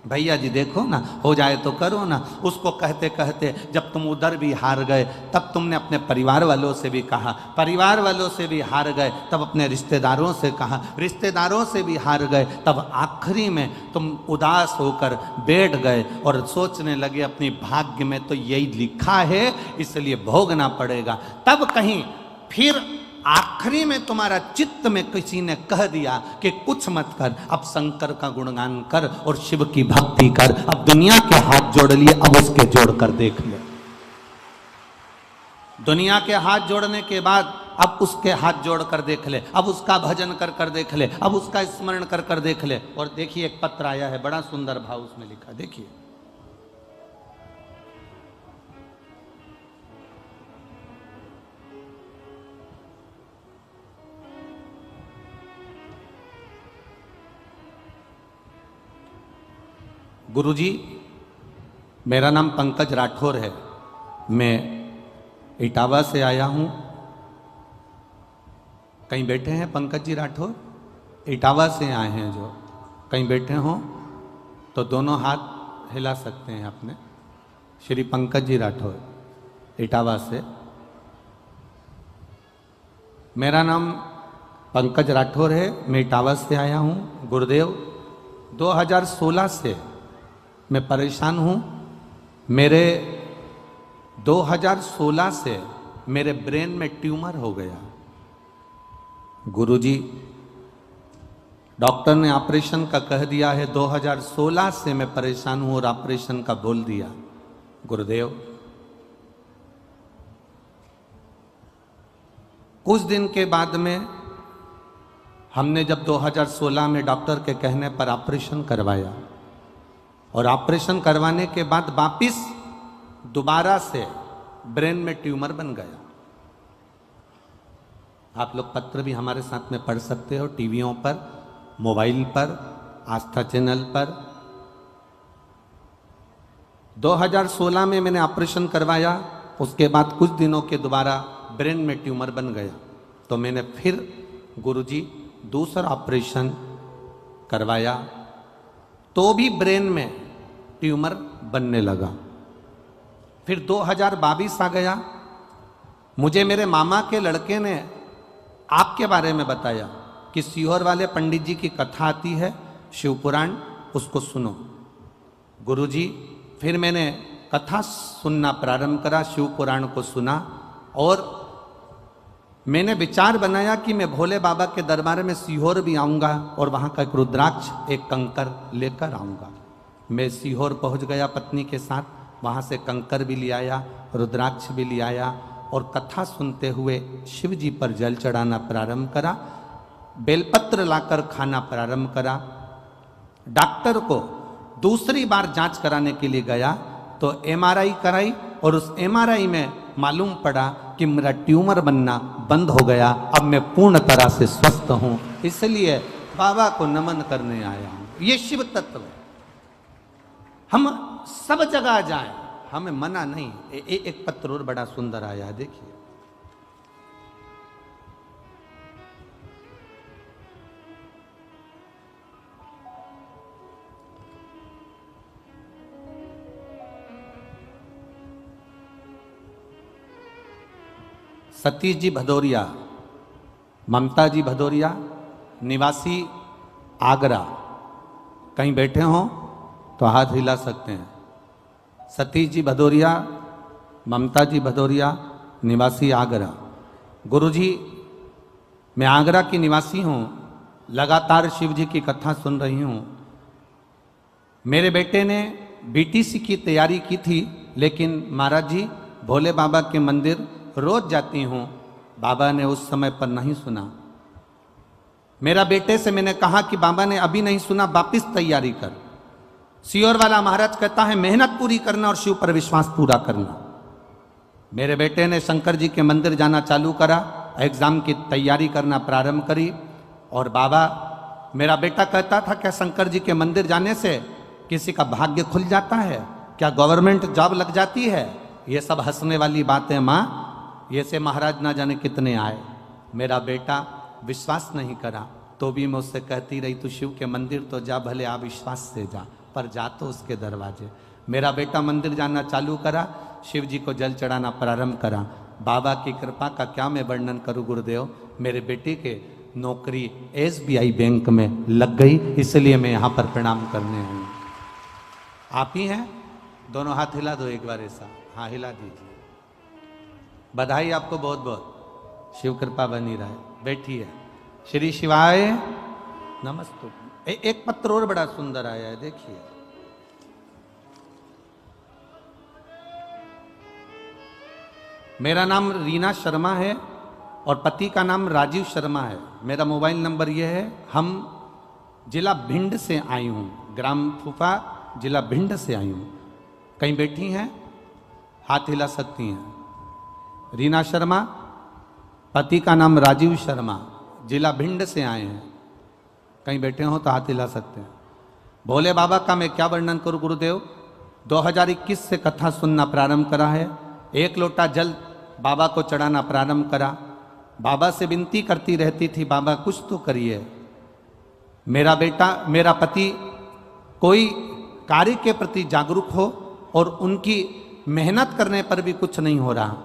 भैया जी देखो ना, हो जाए तो करो ना। उसको कहते कहते जब तुम उधर भी हार गए, तब तुमने अपने परिवार वालों से भी कहा, परिवार वालों से भी हार गए, तब अपने रिश्तेदारों से कहा, रिश्तेदारों से भी हार गए, तब आखिरी में तुम उदास होकर बैठ गए और सोचने लगे अपनी भाग्य में तो यही लिखा है, इसलिए भोगना पड़ेगा। तब कहीं फिर आखिरी में तुम्हारा चित्त में किसी ने कह दिया कि कुछ मत कर, अब शंकर का गुणगान कर और शिव की भक्ति कर। अब दुनिया के हाथ जोड़ लिए, अब उसके जोड़ कर देख ले। दुनिया के हाथ जोड़ने के बाद अब उसके हाथ जोड़ कर देख ले, अब उसका भजन कर कर देख ले, अब उसका स्मरण कर कर देख ले। और देखिए एक पत्र आया है, बड़ा सुंदर भाव उसमें लिखा, देखिए। गुरुजी, मेरा नाम पंकज राठौर है, मैं इटावा से आया हूँ। कहीं बैठे हैं पंकज जी राठौर? इटावा से आए हैं जो, कहीं बैठे हों तो दोनों हाथ हिला सकते हैं अपने। श्री पंकज जी राठौर, इटावा से। मेरा नाम पंकज राठौर है, मैं इटावा से आया हूँ। गुरुदेव, 2016 से मैं परेशान हूँ। मेरे 2016 से मेरे ब्रेन में ट्यूमर हो गया। गुरुजी, डॉक्टर ने ऑपरेशन का कह दिया है, 2016 से मैं परेशान हूँ और ऑपरेशन का बोल दिया। गुरुदेव, कुछ दिन के बाद में हमने जब 2016 में डॉक्टर के कहने पर ऑपरेशन करवाया और ऑपरेशन करवाने के बाद वापिस दोबारा से ब्रेन में ट्यूमर बन गया। आप लोग पत्र भी हमारे साथ में पढ़ सकते हो, टीवियों पर, मोबाइल पर, आस्था चैनल पर। 2016 में मैंने ऑपरेशन करवाया, उसके बाद कुछ दिनों के दोबारा ब्रेन में ट्यूमर बन गया। तो मैंने फिर गुरुजी दूसरा ऑपरेशन करवाया, तो भी ब्रेन में ट्यूमर बनने लगा। फिर 2022 आ गया, मुझे मेरे मामा के लड़के ने आपके बारे में बताया कि सीहोर वाले पंडित जी की कथा आती है शिवपुराण, उसको सुनो। गुरुजी फिर मैंने कथा सुनना प्रारंभ करा, शिवपुराण को सुना और मैंने विचार बनाया कि मैं भोले बाबा के दरबार में सीहोर भी आऊँगा और वहाँ का एक रुद्राक्ष, एक कंकर लेकर आऊँगा। मैं सीहोर पहुँच गया पत्नी के साथ, वहाँ से कंकर भी ले आया, रुद्राक्ष भी ले आया और कथा सुनते हुए शिव जी पर जल चढ़ाना प्रारंभ करा, बेलपत्र लाकर खाना प्रारंभ करा। डॉक्टर को दूसरी बार जांच कराने के लिए गया तो एमआरआई कराई और उस एमआरआई में मालूम पड़ा कि मेरा ट्यूमर बनना बंद हो गया, अब मैं पूर्ण तरह से स्वस्थ हूं। इसलिए बाबा को नमन करने आया हूं। ये शिव तत्व है। हम सब जगह जाएं, हमें मना नहीं। एक पत्र और बड़ा सुंदर आया है, देखिए। सतीश जी भदौरिया, ममता जी भदौरिया, निवासी आगरा। कहीं बैठे हों तो हाथ हिला सकते हैं। सतीश जी भदौरिया, ममता जी भदौरिया, निवासी आगरा। गुरुजी, मैं आगरा की निवासी हूँ, लगातार शिव जी की कथा सुन रही हूँ। मेरे बेटे ने बीटीसी की तैयारी की थी, लेकिन महाराज जी भोले बाबा के मंदिर रोज जाती हूँ, बाबा ने उस समय पर नहीं सुना। मेरा बेटे से मैंने कहा कि बाबा ने अभी नहीं सुना, वापिस तैयारी कर। सीहोर वाला महाराज कहता है मेहनत पूरी करना और शिव पर विश्वास पूरा करना। मेरे बेटे ने शंकर जी के मंदिर जाना चालू करा, एग्जाम की तैयारी करना प्रारंभ करी। और बाबा, मेरा बेटा कहता था क्या शंकर जी के मंदिर जाने से किसी का भाग्य खुल जाता है, क्या गवर्नमेंट जॉब लग जाती है? ये सब हंसने वाली बातें माँ, ये से महाराज ना जाने कितने आए। मेरा बेटा विश्वास नहीं करा, तो भी मैं उससे कहती रही तू शिव के मंदिर तो जा, भले आ विश्वास से जा, पर जा तो उसके दरवाजे। मेरा बेटा मंदिर जाना चालू करा, शिव जी को जल चढ़ाना प्रारंभ करा। बाबा की कृपा का क्या मैं वर्णन करूं गुरुदेव। मेरे बेटे के नौकरी SBI बैंक में लग गई, इसलिए मैं यहाँ पर प्रणाम करने आई हूँ। आप ही हैं? दोनों हाथ हिला दो एक बार ऐसा। हाँ, हिला दीजिए। बधाई आपको बहुत बहुत, शिव कृपा बनी रहे। बैठिए। श्री शिवाय नमस्ते। एक पत्र और बड़ा सुंदर आया है, देखिए। मेरा नाम रीना शर्मा है और पति का नाम राजीव शर्मा है। मेरा मोबाइल नंबर यह है। हम जिला भिंड से आई हूँ, ग्राम फूफा, जिला भिंड से आई हूँ। कहीं बैठी हैं? हाथ हिला सकती हैं। रीना शर्मा, पति का नाम राजीव शर्मा, जिला भिंड से आए हैं। कहीं बैठे हो तो हाथ हिला सकते हैं। भोले बाबा का मैं क्या वर्णन करूं गुरुदेव। 2021 से कथा सुनना प्रारंभ करा है। एक लोटा जल बाबा को चढ़ाना प्रारंभ करा। बाबा से विनती करती रहती थी, बाबा कुछ तो करिए। मेरा बेटा, मेरा पति कोई कार्य के प्रति जागरूक हो और उनकी मेहनत करने पर भी कुछ नहीं हो रहा।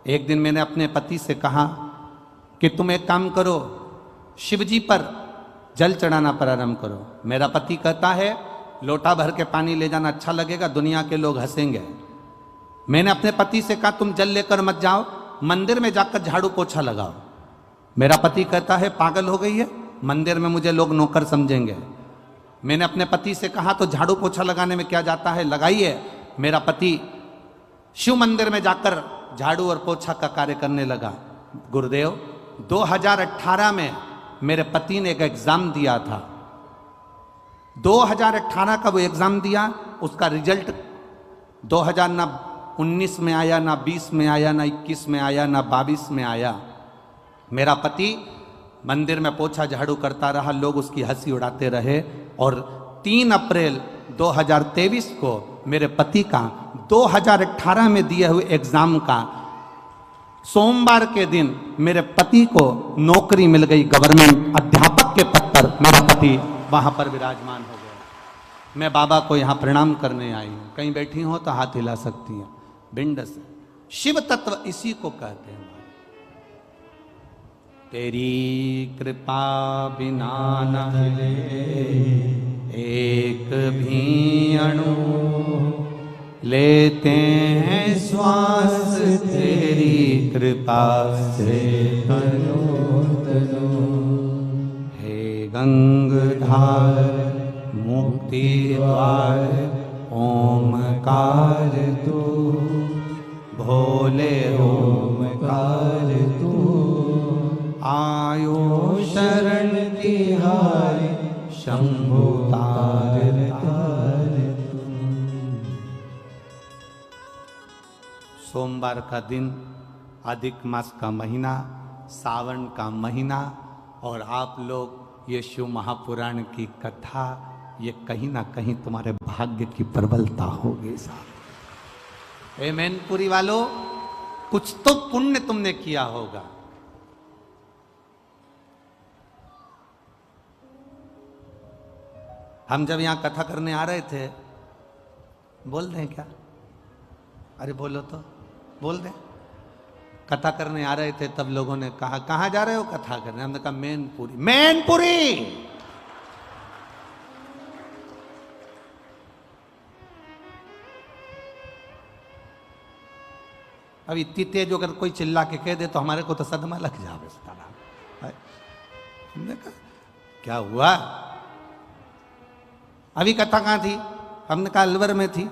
एक दिन मैंने अपने पति से कहा कि तुम एक काम करो, शिव जी पर जल चढ़ाना प्रारंभ करो। मेरा पति कहता है लोटा भर के पानी ले जाना अच्छा लगेगा, दुनिया के लोग हंसेंगे। मैंने अपने पति से कहा तुम जल लेकर मत जाओ, मंदिर में जाकर झाड़ू पोछा लगाओ। मेरा पति कहता है पागल हो गई है, मंदिर में मुझे लोग नौकर समझेंगे। मैंने अपने पति से कहा तो झाड़ू पोछा लगाने में क्या जाता है, लगाइए। मेरा पति शिव मंदिर में जाकर झाड़ू और पोछा का कार्य करने लगा। गुरुदेव, 2018 में मेरे पति ने एक एग्जाम दिया था। 2018 का वो एग्जाम दिया, उसका रिजल्ट 2019 में आया, ना 20 में आया, ना 21 में आया, ना 22 में आया। मेरा पति मंदिर में पोछा झाड़ू करता रहा, लोग उसकी हंसी उड़ाते रहे। और 3 अप्रैल 2023 को मेरे पति का 2018 में दिए हुए एग्जाम का सोमवार के दिन मेरे पति को नौकरी मिल गई, गवर्नमेंट अध्यापक के पद पर मेरा पति वहां पर विराजमान हो गया। मैं बाबा को यहाँ प्रणाम करने आई हूँ। कहीं बैठी हो तो हाथ हिला सकती हैं। भिंड से शिव तत्व इसी को कहते हैं। तेरी कृपा बिना न हिले एक भी अणु, लेते हैं श्वास तेरी कृपा से तनो तनो। हे गंगाधार मुक्ति द्वार ओमकार तू, भोले ओमकार तू। आयो शरण तिहारी शंभु तार तार तुम। सोमवार का दिन, अधिक मास का महीना, सावन का महीना, और आप लोग ये शिव महापुराण की कथा, ये कहीं ना कहीं तुम्हारे भाग्य की प्रबलता होगी साहब। ए मैनपुरी वालों, कुछ तो पुण्य तुमने किया होगा। हम जब यहां कथा करने आ रहे थे, बोल दें क्या? अरे बोलो तो, बोल दें। कथा करने आ रहे थे तब लोगों ने कहा कहां जा रहे हो कथा करने? हमने कहा मैनपुरी। मैनपुरी अब इतनी तेज अगर कोई चिल्ला के कह दे तो हमारे को तो सदमा लग जाए इस तरह। हमने कहा क्या हुआ? अभी कथा कहाँ थी? हमने कहा अलवर में थी,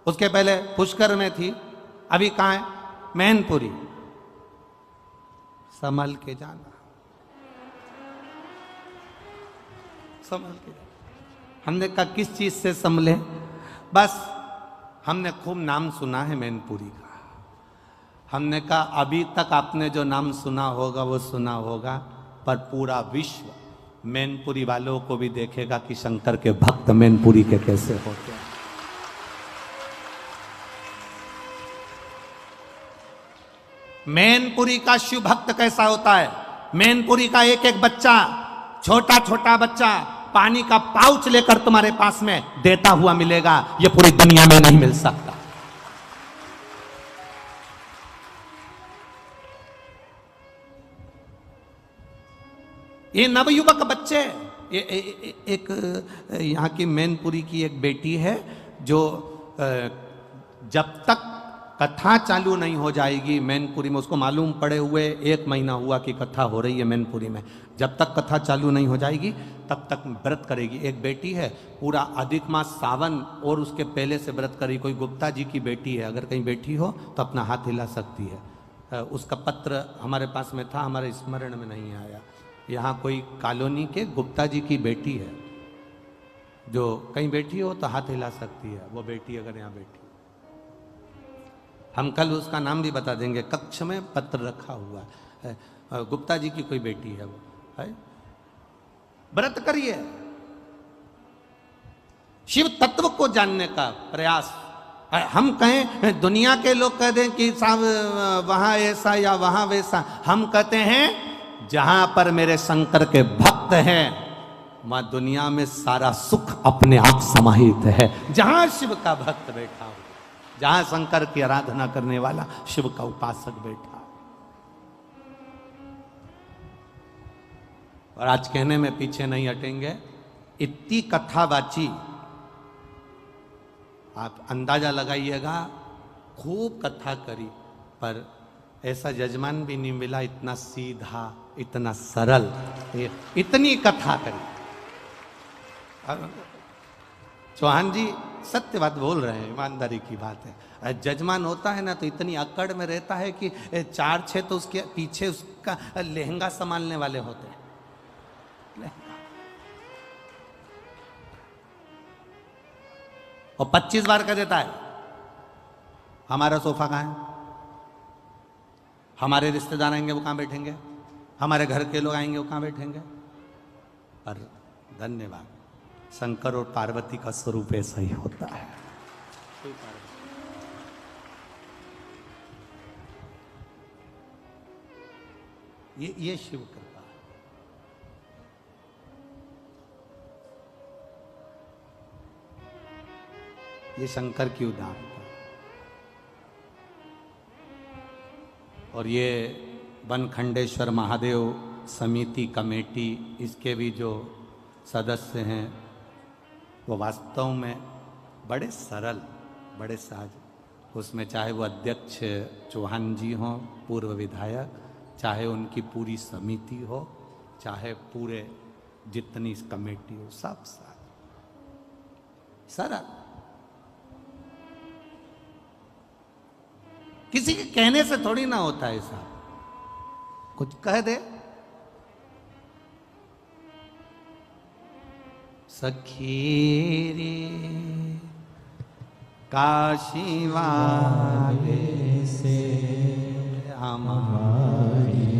उसके पहले पुष्कर में थी, अभी कहाँ है? मैनपुरी। संभल के जाना, संभल के जाना। हमने कहा किस चीज से संभले? बस हमने खूब नाम सुना है मैनपुरी का। हमने कहा अभी तक आपने जो नाम सुना होगा वो सुना होगा, पर पूरा विश्व मैनपुरी वालों को भी देखेगा कि शंकर के भक्त मैनपुरी के कैसे होते हैं। मैनपुरी का शिव भक्त कैसा होता है? मैनपुरी का एक एक बच्चा, छोटा छोटा बच्चा पानी का पाउच लेकर तुम्हारे पास में देता हुआ मिलेगा। ये पूरी दुनिया में नहीं मिल सकता। ये नवयुवक बच्चे, एक यहाँ की मैनपुरी की एक बेटी है जो जब तक कथा चालू नहीं हो जाएगी मैनपुरी में, उसको मालूम पड़े हुए 1 महीना हुआ कि कथा हो रही है मैनपुरी में, जब तक कथा चालू नहीं हो जाएगी तब तक व्रत करेगी। एक बेटी है पूरा अधिक मास सावन और उसके पहले से व्रत करेगी। कोई गुप्ता जी की बेटी है, अगर कहीं बैठी हो तो अपना हाथ हिला सकती है। उसका पत्र हमारे पास में था, हमारे स्मरण में नहीं आया। यहाँ कोई कॉलोनी के गुप्ता जी की बेटी है, जो कहीं बैठी हो तो हाथ हिला सकती है वो बेटी, अगर यहाँ बैठी। हम कल उसका नाम भी बता देंगे। कक्ष में पत्र रखा हुआ है, गुप्ता जी की कोई बेटी है वो है। व्रत करिए, शिव तत्व को जानने का प्रयास। हम कहें, दुनिया के लोग कह दें कि साहब वहां ऐसा या वहां वैसा, हम कहते हैं जहां पर मेरे शंकर के भक्त हैं वहां दुनिया में सारा सुख अपने आप समाहित है। जहां शिव का भक्त बैठा हो, जहां शंकर की आराधना करने वाला शिव का उपासक बैठा। और आज कहने में पीछे नहीं हटेंगे, इतनी कथावाची आप अंदाजा लगाइएगा, खूब कथा करी, पर ऐसा जजमान भी नहीं मिला इतना सीधा, इतना सरल, इतनी कथा करी। चौहान जी सत्य बात बोल रहे हैं, ईमानदारी की बात है। जजमान होता है ना तो इतनी अकड़ में रहता है कि 4-6 तो उसके पीछे उसका लहंगा संभालने वाले होते हैं। और 25 बार कह देता है हमारा सोफा कहाँ है, हमारे रिश्तेदार आएंगे वो कहाँ बैठेंगे, हमारे घर के लोग आएंगे वो कहाँ बैठेंगे। पर धन्यवाद, शंकर और पार्वती का स्वरूप ऐसा ही होता है। ये शिव कृपा है। ये शंकर की उदारता। और ये बनखंडेश्वर महादेव समिति कमेटी, इसके भी जो सदस्य हैं वो वास्तव में बड़े सरल, बड़े सहज। उसमें चाहे वो अध्यक्ष चौहान जी हों, पूर्व विधायक, चाहे उनकी पूरी समिति हो, चाहे पूरे जितनी कमेटी हो, सब सरल। किसी के कहने से थोड़ी ना होता है ऐसा, कुछ कह दे। सखी रे काशी वाले से हमारी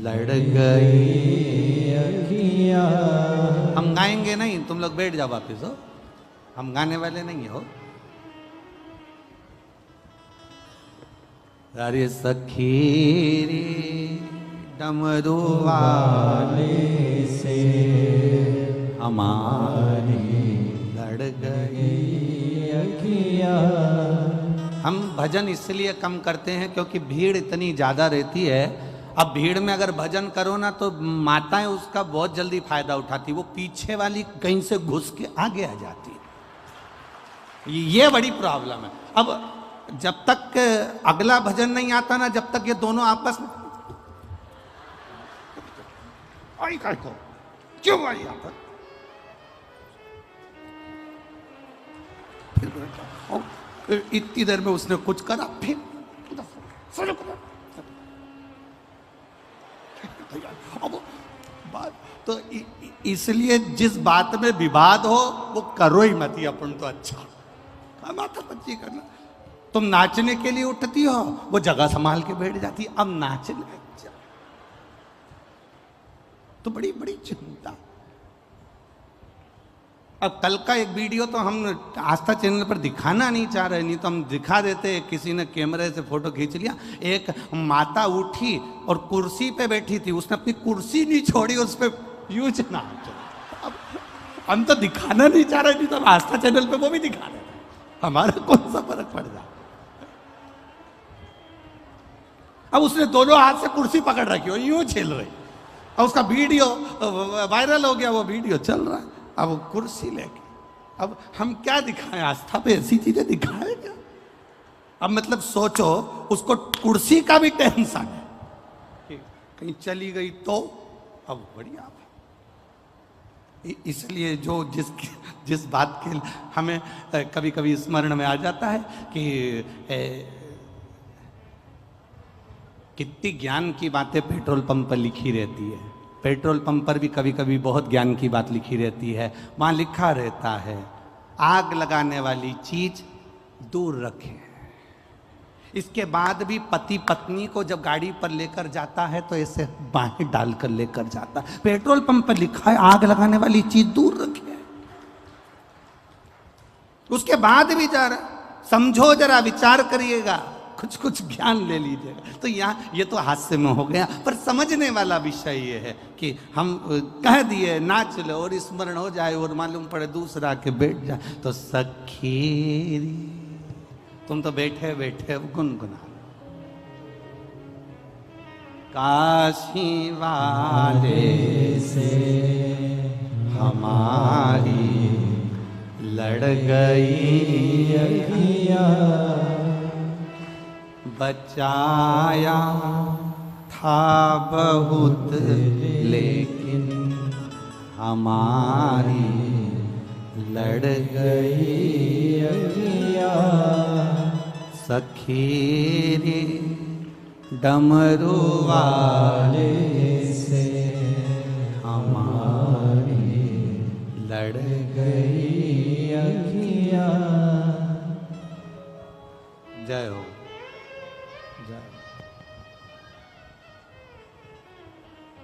लड़ गई अखियां। हम गाएंगे नहीं, तुम लोग बैठ जाओ वापिस हो, हम गाने वाले नहीं हो। अरे सखी रे डमरू वाले से हमारी लड़ गई अखियां। हम भजन इसलिए कम करते हैं क्योंकि भीड़ इतनी ज्यादा रहती है। अब भीड़ में अगर भजन करो ना तो माताएं उसका बहुत जल्दी फायदा उठाती, वो पीछे वाली कहीं से घुस के आगे आ जाती है। ये बड़ी प्रॉब्लम है। अब जब तक अगला भजन नहीं आता ना, जब तक ये दोनों आपस में आई को क्यों आई यहाँ पर, फिर इतनी देर में उसने कुछ करा, फिर अब बात तो इसलिए जिस बात में विवाद हो वो करो ही मत, अपन तो अच्छा माता बच्ची करना। तुम नाचने के लिए उठती हो, वो जगह संभाल के बैठ जाती है। अब नाचने तो बड़ी बड़ी चिंता। अब कल का एक वीडियो तो हम आस्था चैनल पर दिखाना नहीं चाह रहे, नहीं तो हम दिखा देते। किसी ने कैमरे से फोटो खींच लिया। एक माता उठी और कुर्सी पे बैठी थी, उसने अपनी कुर्सी नहीं छोड़ी, उस पर यूज ना। अब हम तो दिखाना नहीं चाह रहे, नहीं तो हम आस्था चैनल पे वो भी दिखा रहे, हमारा कौन सा फर्क पड़ जाए। अब उसने दोनों हाथ से कुर्सी पकड़ रखी और यूं झेल रही, और उसका वीडियो वायरल हो गया, वो वीडियो चल रहा है। अब वो कुर्सी लेके, अब हम क्या दिखाएं, आस्था पे ऐसी चीजें दिखाएं क्या। अब मतलब सोचो, उसको कुर्सी का भी टेंशन है कि कहीं चली गई तो। अब बढ़िया, इसलिए जो जिस बात के हमें कभी कभी स्मरण में आ जाता है कि कितनी ज्ञान की बातें पेट्रोल पंप पर लिखी रहती है। पेट्रोल पंप पर भी कभी कभी बहुत ज्ञान की बात लिखी रहती है। वहाँ लिखा रहता है, आग लगाने वाली चीज दूर रखें। इसके बाद भी पति पत्नी को जब गाड़ी पर लेकर जाता है तो ऐसे बाहें डालकर लेकर जाता है। पेट्रोल पंप पर लिखा है, आग लगाने वाली चीज दूर रखें। उसके बाद भी जरा समझो, जरा विचार करिएगा, कुछ ज्ञान ले लीजिएगा। तो यहाँ ये तो हास्य में हो गया, पर समझने वाला विषय ये है कि हम कह दिए नाच लो और स्मरण हो जाए और मालूम पड़े दूसरा के बैठ जाए तो सखी तुम तो बैठे बैठे गुनगुना। काशी वाले से हमारी लड़ गई अखियां, बचाया था बहुत लेकिन हमारी लड़ गई अखियाँ सखी रे डमरू वाले से हमारी लड़ गई अखियाँ। जय हो जय।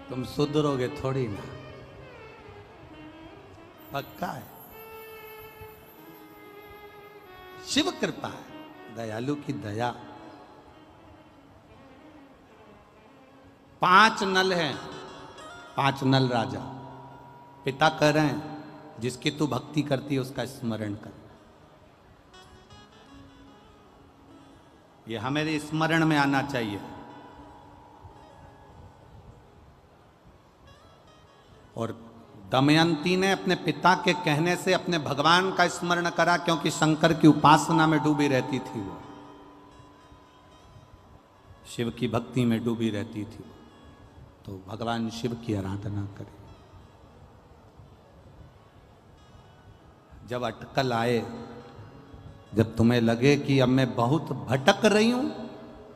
तुम सुधरोगे थोड़ी ना, पक्का है। शिव कृपा है, दयालु की दया। 5 नल हैं, 5 नल राजा। पिता कह रहे हैं जिसकी तू भक्ति करती है उसका स्मरण कर। ये हमें स्मरण में आना चाहिए। और दमयंती ने अपने पिता के कहने से अपने भगवान का स्मरण करा, क्योंकि शंकर की उपासना में डूबी रहती थी वो, शिव की भक्ति में डूबी रहती थी, तो भगवान शिव की आराधना करे। जब अटकल आए, जब तुम्हें लगे कि अब मैं बहुत भटक रही हूं,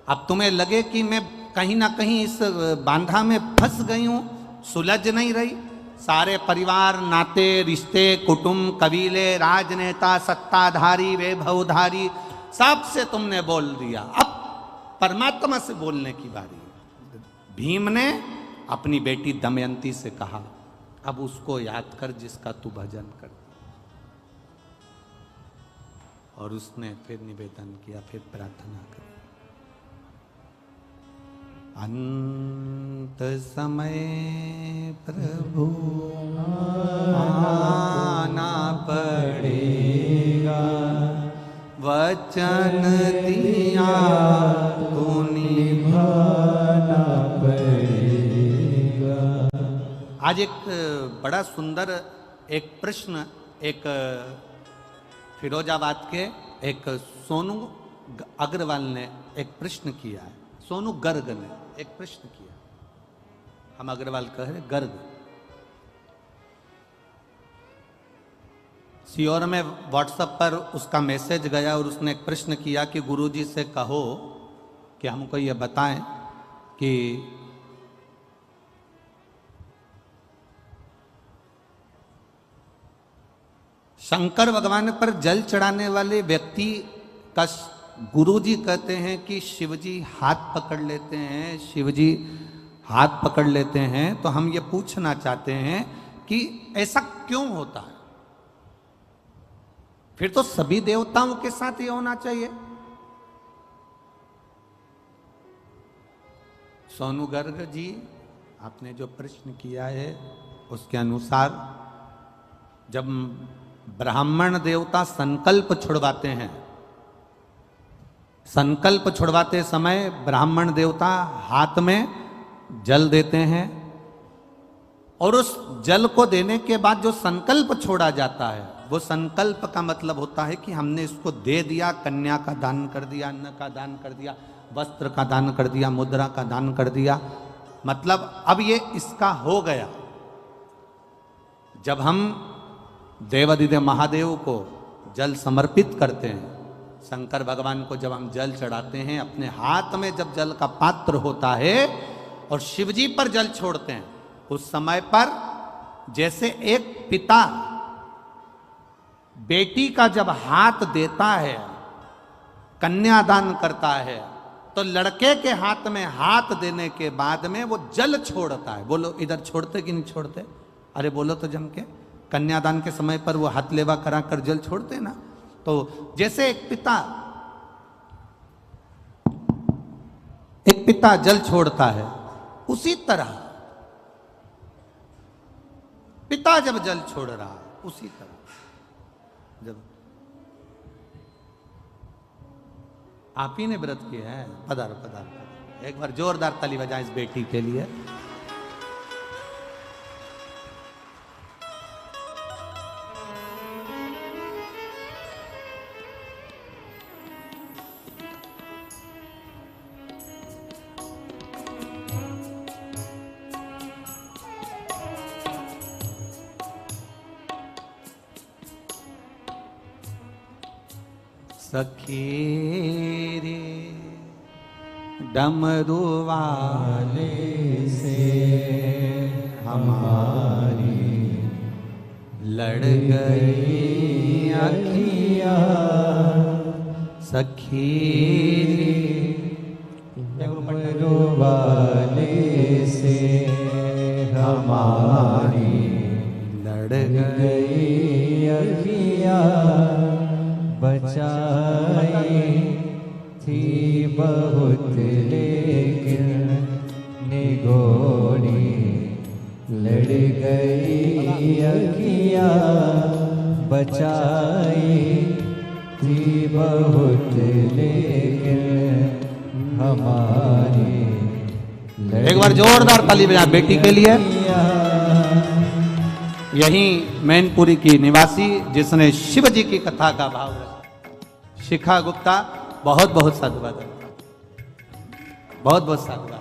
अब तुम्हें लगे कि मैं कहीं ना कहीं इस बांधा में फंस गई हूं, सुलझ नहीं रही, सारे परिवार नाते रिश्ते कुटुंब कबीले राजनेता सत्ताधारी वैभवधारी सबसे तुमने बोल दिया, अब परमात्मा से बोलने की बारी। भीम ने अपनी बेटी दमयंती से कहा, अब उसको याद कर जिसका तू भजन कर। और उसने फिर निवेदन किया, फिर प्रार्थना करी। अंत समय प्रभु आना पड़ेगा, वचन दिया तो निभाना पड़ेगा। आज एक बड़ा सुंदर एक प्रश्न एक फिरोजाबाद के एक सोनू अग्रवाल ने एक प्रश्न किया है। सोनू गर्ग ने एक प्रश्न किया, हम अग्रवाल कह रहे गर्ग। सीओर में व्हाट्सएप पर उसका मैसेज गया और उसने एक प्रश्न किया कि गुरुजी से कहो कि हमको ये बताएं कि शंकर भगवान पर जल चढ़ाने वाले व्यक्ति का गुरुजी कहते हैं कि शिवजी हाथ पकड़ लेते हैं, शिवजी हाथ पकड़ लेते हैं। तो हम ये पूछना चाहते हैं कि ऐसा क्यों होता है? फिर तो सभी देवताओं के साथ ये होना चाहिए। सोनू गर्ग जी, आपने जो प्रश्न किया है उसके अनुसार जब ब्राह्मण देवता संकल्प छुड़वाते हैं, संकल्प छुड़वाते समय ब्राह्मण देवता हाथ में जल देते हैं और उस जल को देने के बाद जो संकल्प छोड़ा जाता है वो संकल्प का मतलब होता है कि हमने इसको दे दिया, कन्या का दान कर दिया, अन्न का दान कर दिया, वस्त्र का दान कर दिया, मुद्रा का दान कर दिया, मतलब अब ये इसका हो गया। जब हम देवाधिदेव महादेव को जल समर्पित करते हैं, शंकर भगवान को जब हम जल चढ़ाते हैं, अपने हाथ में जब जल का पात्र होता है और शिवजी पर जल छोड़ते हैं, उस समय पर जैसे एक पिता बेटी का जब हाथ देता है, कन्यादान करता है, तो लड़के के हाथ में हाथ देने के बाद में वो जल छोड़ता है। बोलो इधर छोड़ते कि नहीं छोड़ते? अरे बोलो तो जम के। कन्यादान के समय पर वो हाथ लेवा करा कर जल छोड़ते ना। तो जैसे एक पिता जल छोड़ता है, उसी तरह पिता जब जल छोड़ रहा, उसी तरह जब आप ही ने व्रत किया है, पधारो पधारो, एक बार जोरदार ताली बजाएं इस बेटी के लिए। सखी रे डमरू वाले से हमारी लड़ गई अखियाँ, सखी डमरू वाले से हमारी लड़ गई अखियाँ, बचाई थी बहुत लेकिन निगोरी लड़ गई अखियाँ, बचाई थी बहुत लेकिन हमारी। एक बार जोरदार ताली बजा बेटी के लिए। यही मैनपुरी की निवासी जिसने शिव जी की कथा का भाव रखा, शिखा गुप्ता, बहुत बहुत साधुवाद, बहुत बहुत साधुवाद।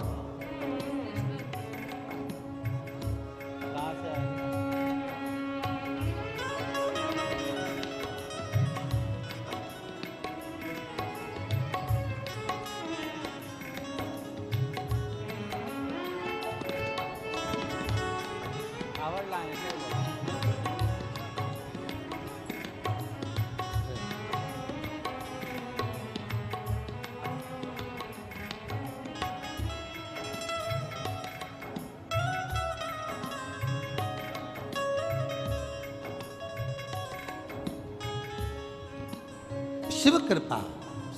शिव कृपा,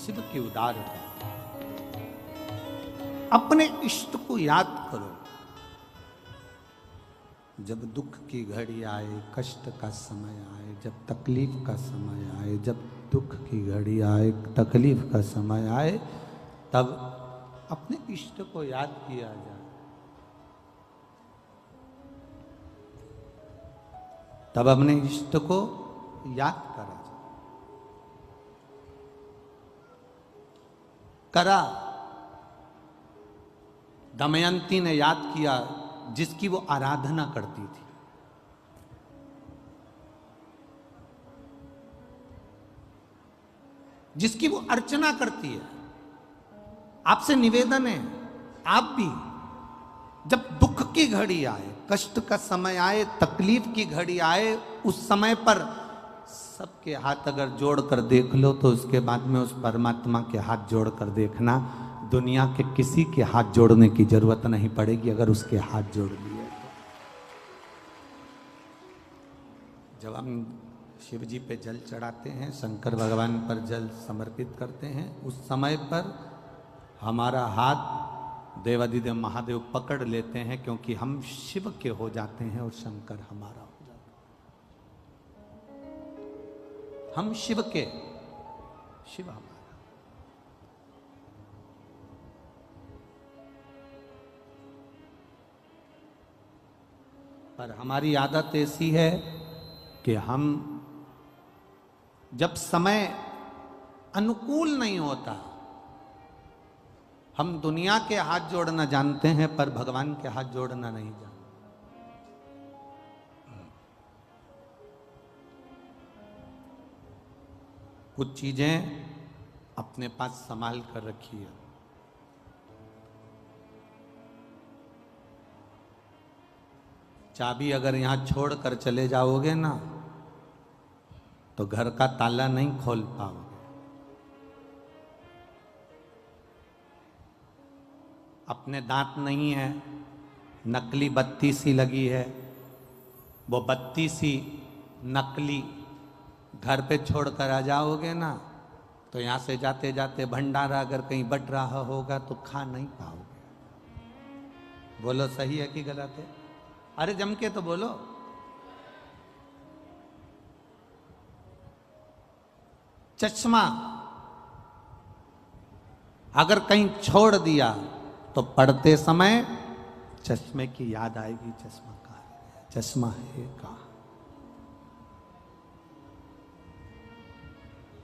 शिव की उदारता। अपने इष्ट को याद करो। जब दुख की घड़ी आए, कष्ट का समय आए, जब तकलीफ का समय आए, जब दुख की घड़ी आए, तकलीफ का समय आए, तब अपने इष्ट को याद किया जाए। तब अपने इष्ट को याद करा जाए। करा, दमयंती ने याद किया जिसकी वो आराधना करती थी। जिसकी वो अर्चना करती है। आपसे निवेदन है, आप भी जब दुख की घड़ी आए, कष्ट का समय आए, तकलीफ की घड़ी आए, उस समय पर सबके हाथ अगर जोड़कर देख लो तो उसके बाद में उस परमात्मा के हाथ जोड़कर देखना। दुनिया के किसी के हाथ जोड़ने की जरूरत नहीं पड़ेगी अगर उसके हाथ जोड़ लिए तो। जब हम शिव जी पे जल चढ़ाते हैं, शंकर भगवान पर जल समर्पित करते हैं, उस समय पर हमारा हाथ देवादिदेव महादेव पकड़ लेते हैं, क्योंकि हम शिव के हो जाते हैं और शंकर हमारा हो जाता है। हम शिव के, शिव हमारा। पर हमारी आदत ऐसी है कि हम जब समय अनुकूल नहीं होता, हम दुनिया के हाथ जोड़ना जानते हैं पर भगवान के हाथ जोड़ना नहीं जानते। कुछ चीजें अपने पास संभाल कर रखिए। चाबी अगर यहां छोड़ कर चले जाओगे ना तो घर का ताला नहीं खोल पाओगे। अपने दांत नहीं है, नकली बत्ती सी लगी है, वो बत्ती सी नकली घर पे छोड़कर आ जाओगे ना तो यहां से जाते जाते भंडारा अगर कहीं बट रहा होगा तो खा नहीं पाओगे। बोलो सही है कि गलत है? अरे जम के तो बोलो। चश्मा अगर कहीं छोड़ दिया तो पढ़ते समय चश्मे की याद आएगी, चश्मा कहाँ है, चश्मा है कहाँ।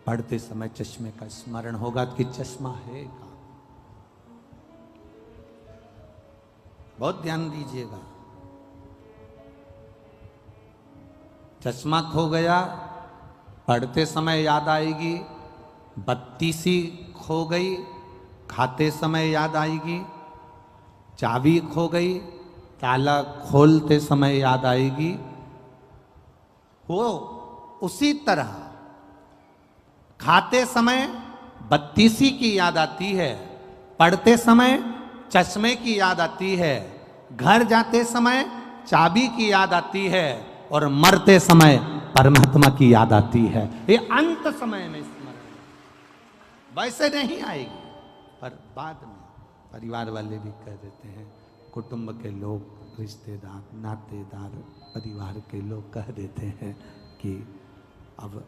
पढ़ते समय चश्मे का स्मरण होगा कि चश्मा है कहाँ। बहुत ध्यान दीजिएगा। चश्मा खो गया, पढ़ते समय याद आएगी बत्ती सी खो गई, खाते समय याद आएगी। चाबी खो गई, ताला खोलते समय याद आएगी। वो उसी तरह खाते समय बत्ती सी की याद आती है, पढ़ते समय चश्मे की याद आती है, घर जाते समय चाबी की याद आती है, और मरते समय परमात्मा की याद आती है। ये अंत समय में स्मरण, वैसे नहीं आएगी, पर बाद में परिवार वाले भी कह देते हैं, कुटुंब के लोग, रिश्तेदार, नातेदार, परिवार के लोग कह देते हैं कि अब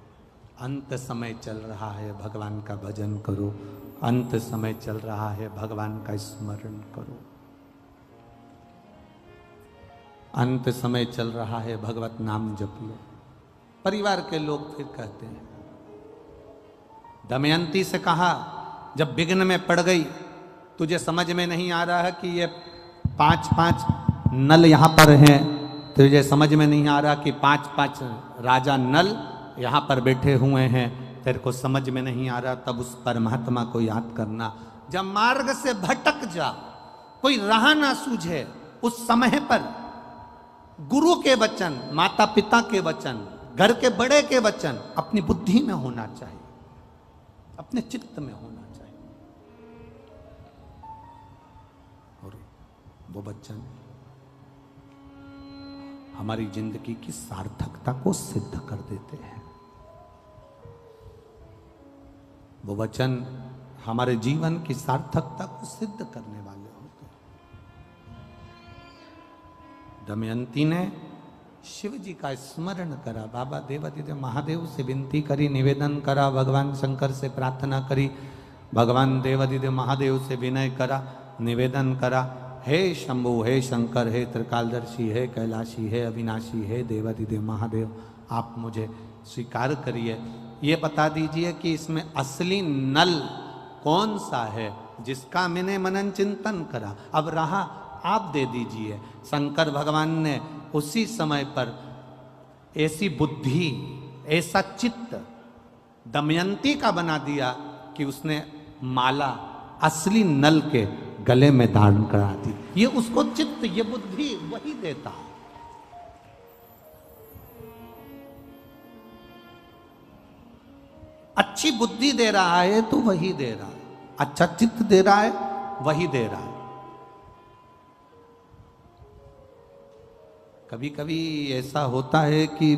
अंत समय चल रहा है, भगवान का भजन करो, अंत समय चल रहा है, भगवान का स्मरण करो, अंत समय चल रहा है, भगवत नाम जप लो। परिवार के लोग फिर कहते हैं, दमयंती से कहा, जब विघ्न में पड़ गई, तुझे समझ में नहीं आ रहा है कि ये 5-5 नल यहाँ पर हैं, तुझे समझ में नहीं आ रहा कि 5-5 राजा नल यहाँ पर बैठे हुए हैं, तेरे को समझ में नहीं आ रहा, तब उस परमात्मा को याद करना। जब मार्ग से भटक जा, कोई राह ना सूझे, उस समय पर गुरु के वचन, माता पिता के वचन, घर के बड़े के वचन अपनी बुद्धि में होना चाहिए, अपने चित्त में होना चाहिए, और वो वचन हमारी जिंदगी की सार्थकता को सिद्ध कर देते हैं। वो वचन हमारे जीवन की सार्थकता को सिद्ध करने वाले होते हैं। दमयंती ने शिव जी का स्मरण करा, बाबा देवादिदेव महादेव से विनती करी, निवेदन करा, भगवान शंकर से प्रार्थना करी, भगवान देवादिदेव महादेव से विनय करा, निवेदन करा, हे शंभु, हे शंकर, हे त्रिकालदर्शी, हे कैलाशी, हे अविनाशी, हे देवादिदेव महादेव, आप मुझे स्वीकार करिए। ये बता दीजिए कि इसमें असली नल कौन सा है जिसका मैंने मनन चिंतन करा, अब रहा आप दे दीजिए। शंकर भगवान ने उसी समय पर ऐसी बुद्धि, ऐसा चित्त दमयंती का बना दिया कि उसने माला असली नल के गले में धारण करा दी। ये उसको चित्त, ये बुद्धि वही देता है। अच्छी बुद्धि दे रहा है तो वही दे रहा है, अच्छा चित्त दे रहा है वही दे रहा है। कभी कभी ऐसा होता है कि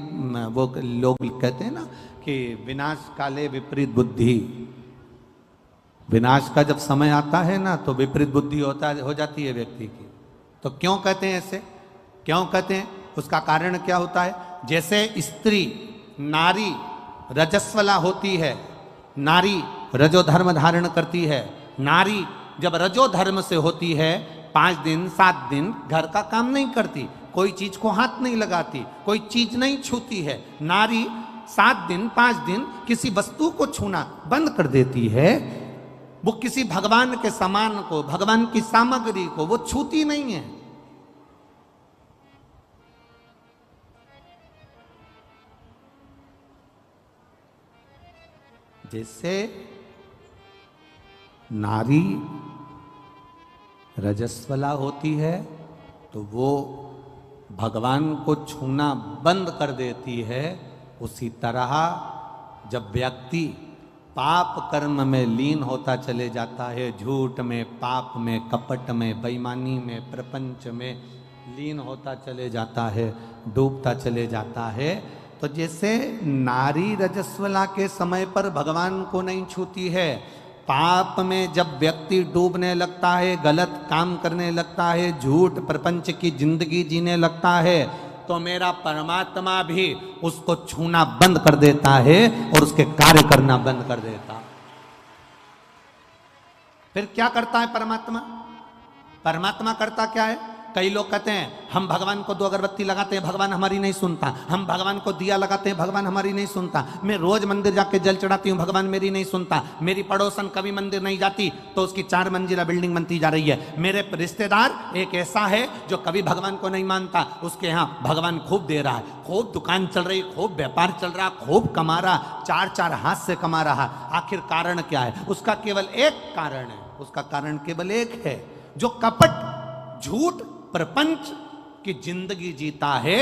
वो लोग कहते हैं ना कि विनाश काले विपरीत बुद्धि, विनाश का जब समय आता है ना तो विपरीत बुद्धि हो जाती है व्यक्ति की। तो क्यों कहते हैं ऐसे, क्यों कहते हैं, उसका कारण क्या होता है? जैसे स्त्री, नारी रजस्वला होती है, नारी रजोधर्म धारण करती है, नारी जब रजोधर्म से होती है 5 दिन 7 दिन घर का काम नहीं करती, कोई चीज को हाथ नहीं लगाती, कोई चीज नहीं छूती है। नारी 7 दिन 5 दिन किसी वस्तु को छूना बंद कर देती है, वो किसी भगवान के सामान को, भगवान की सामग्री को वो छूती नहीं है। जैसे नारी रजस्वला होती है तो वो भगवान को छूना बंद कर देती है, उसी तरह जब व्यक्ति पाप कर्म में लीन होता चले जाता है, झूठ में, पाप में, कपट में, बेईमानी में, प्रपंच में लीन होता चले जाता है, डूबता चले जाता है, तो जैसे नारी रजस्वला के समय पर भगवान को नहीं छूती है, पाप में जब व्यक्ति डूबने लगता है, गलत काम करने लगता है, झूठ प्रपंच की जिंदगी जीने लगता है, तो मेरा परमात्मा भी उसको छूना बंद कर देता है और उसके कार्य करना बंद कर देता। फिर क्या करता है परमात्मा? परमात्मा करता क्या है? कई लोग कहते हैं हम भगवान को 2 अगरबत्ती लगाते हैं, भगवान हमारी नहीं सुनता। हम भगवान को दिया लगाते हैं, भगवान हमारी नहीं सुनता। मैं रोज मंदिर जाके जल चढ़ाती हूँ, भगवान मेरी नहीं सुनता। मेरी पड़ोसन कभी मंदिर नहीं जाती तो उसकी 4 मंजिला बिल्डिंग बनती जा रही है। मेरे रिश्तेदार एक ऐसा है जो कभी भगवान को नहीं मानता, उसके यहाँ भगवान खूब दे रहा है, खूब दुकान चल रही, खूब व्यापार चल रहा, खूब कमा रहा, 4 हाथ से कमा रहा। आखिर कारण क्या है? उसका केवल एक कारण है, उसका कारण केवल एक है, जो कपट झूठ प्रपंच की जिंदगी जीता है,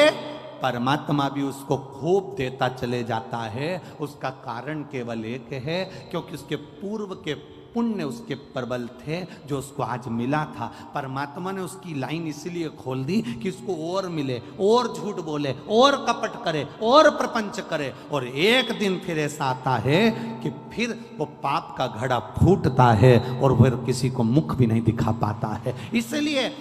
परमात्मा भी उसको खूब देता चले जाता है। उसका कारण केवल एक है, क्योंकि उसके पूर्व के पुण्य उसके प्रबल थे जो उसको आज मिला था। परमात्मा ने उसकी लाइन इसलिए खोल दी कि उसको और मिले, और झूठ बोले, और कपट करे, और प्रपंच करे। और एक दिन फिर ऐसा आता है कि फिर वो पाप का घड़ा फूटता है और फिर किसी को मुख भी नहीं दिखा पाता है। इसलिए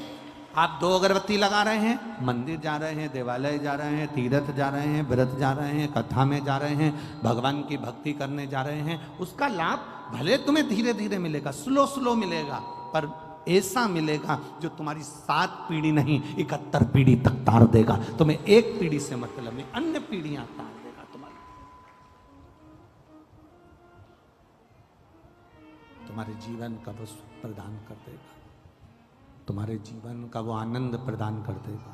आप 2 अगरबत्ती लगा रहे हैं, मंदिर जा रहे हैं, देवालय जा रहे हैं, तीर्थ जा रहे हैं, व्रत जा रहे हैं, कथा में जा रहे हैं, भगवान की भक्ति करने जा रहे हैं, उसका लाभ भले तुम्हें धीरे धीरे मिलेगा, स्लो मिलेगा, पर ऐसा मिलेगा जो तुम्हारी 7 पीढ़ी नहीं 71 पीढ़ी तक तार देगा। तुम्हें एक पीढ़ी से मतलब नहीं, अन्य पीढ़ियां तार देगा तुम्हारे जीवन का वो सुख प्रदान कर देगा, तुम्हारे जीवन का वो आनंद प्रदान कर देगा,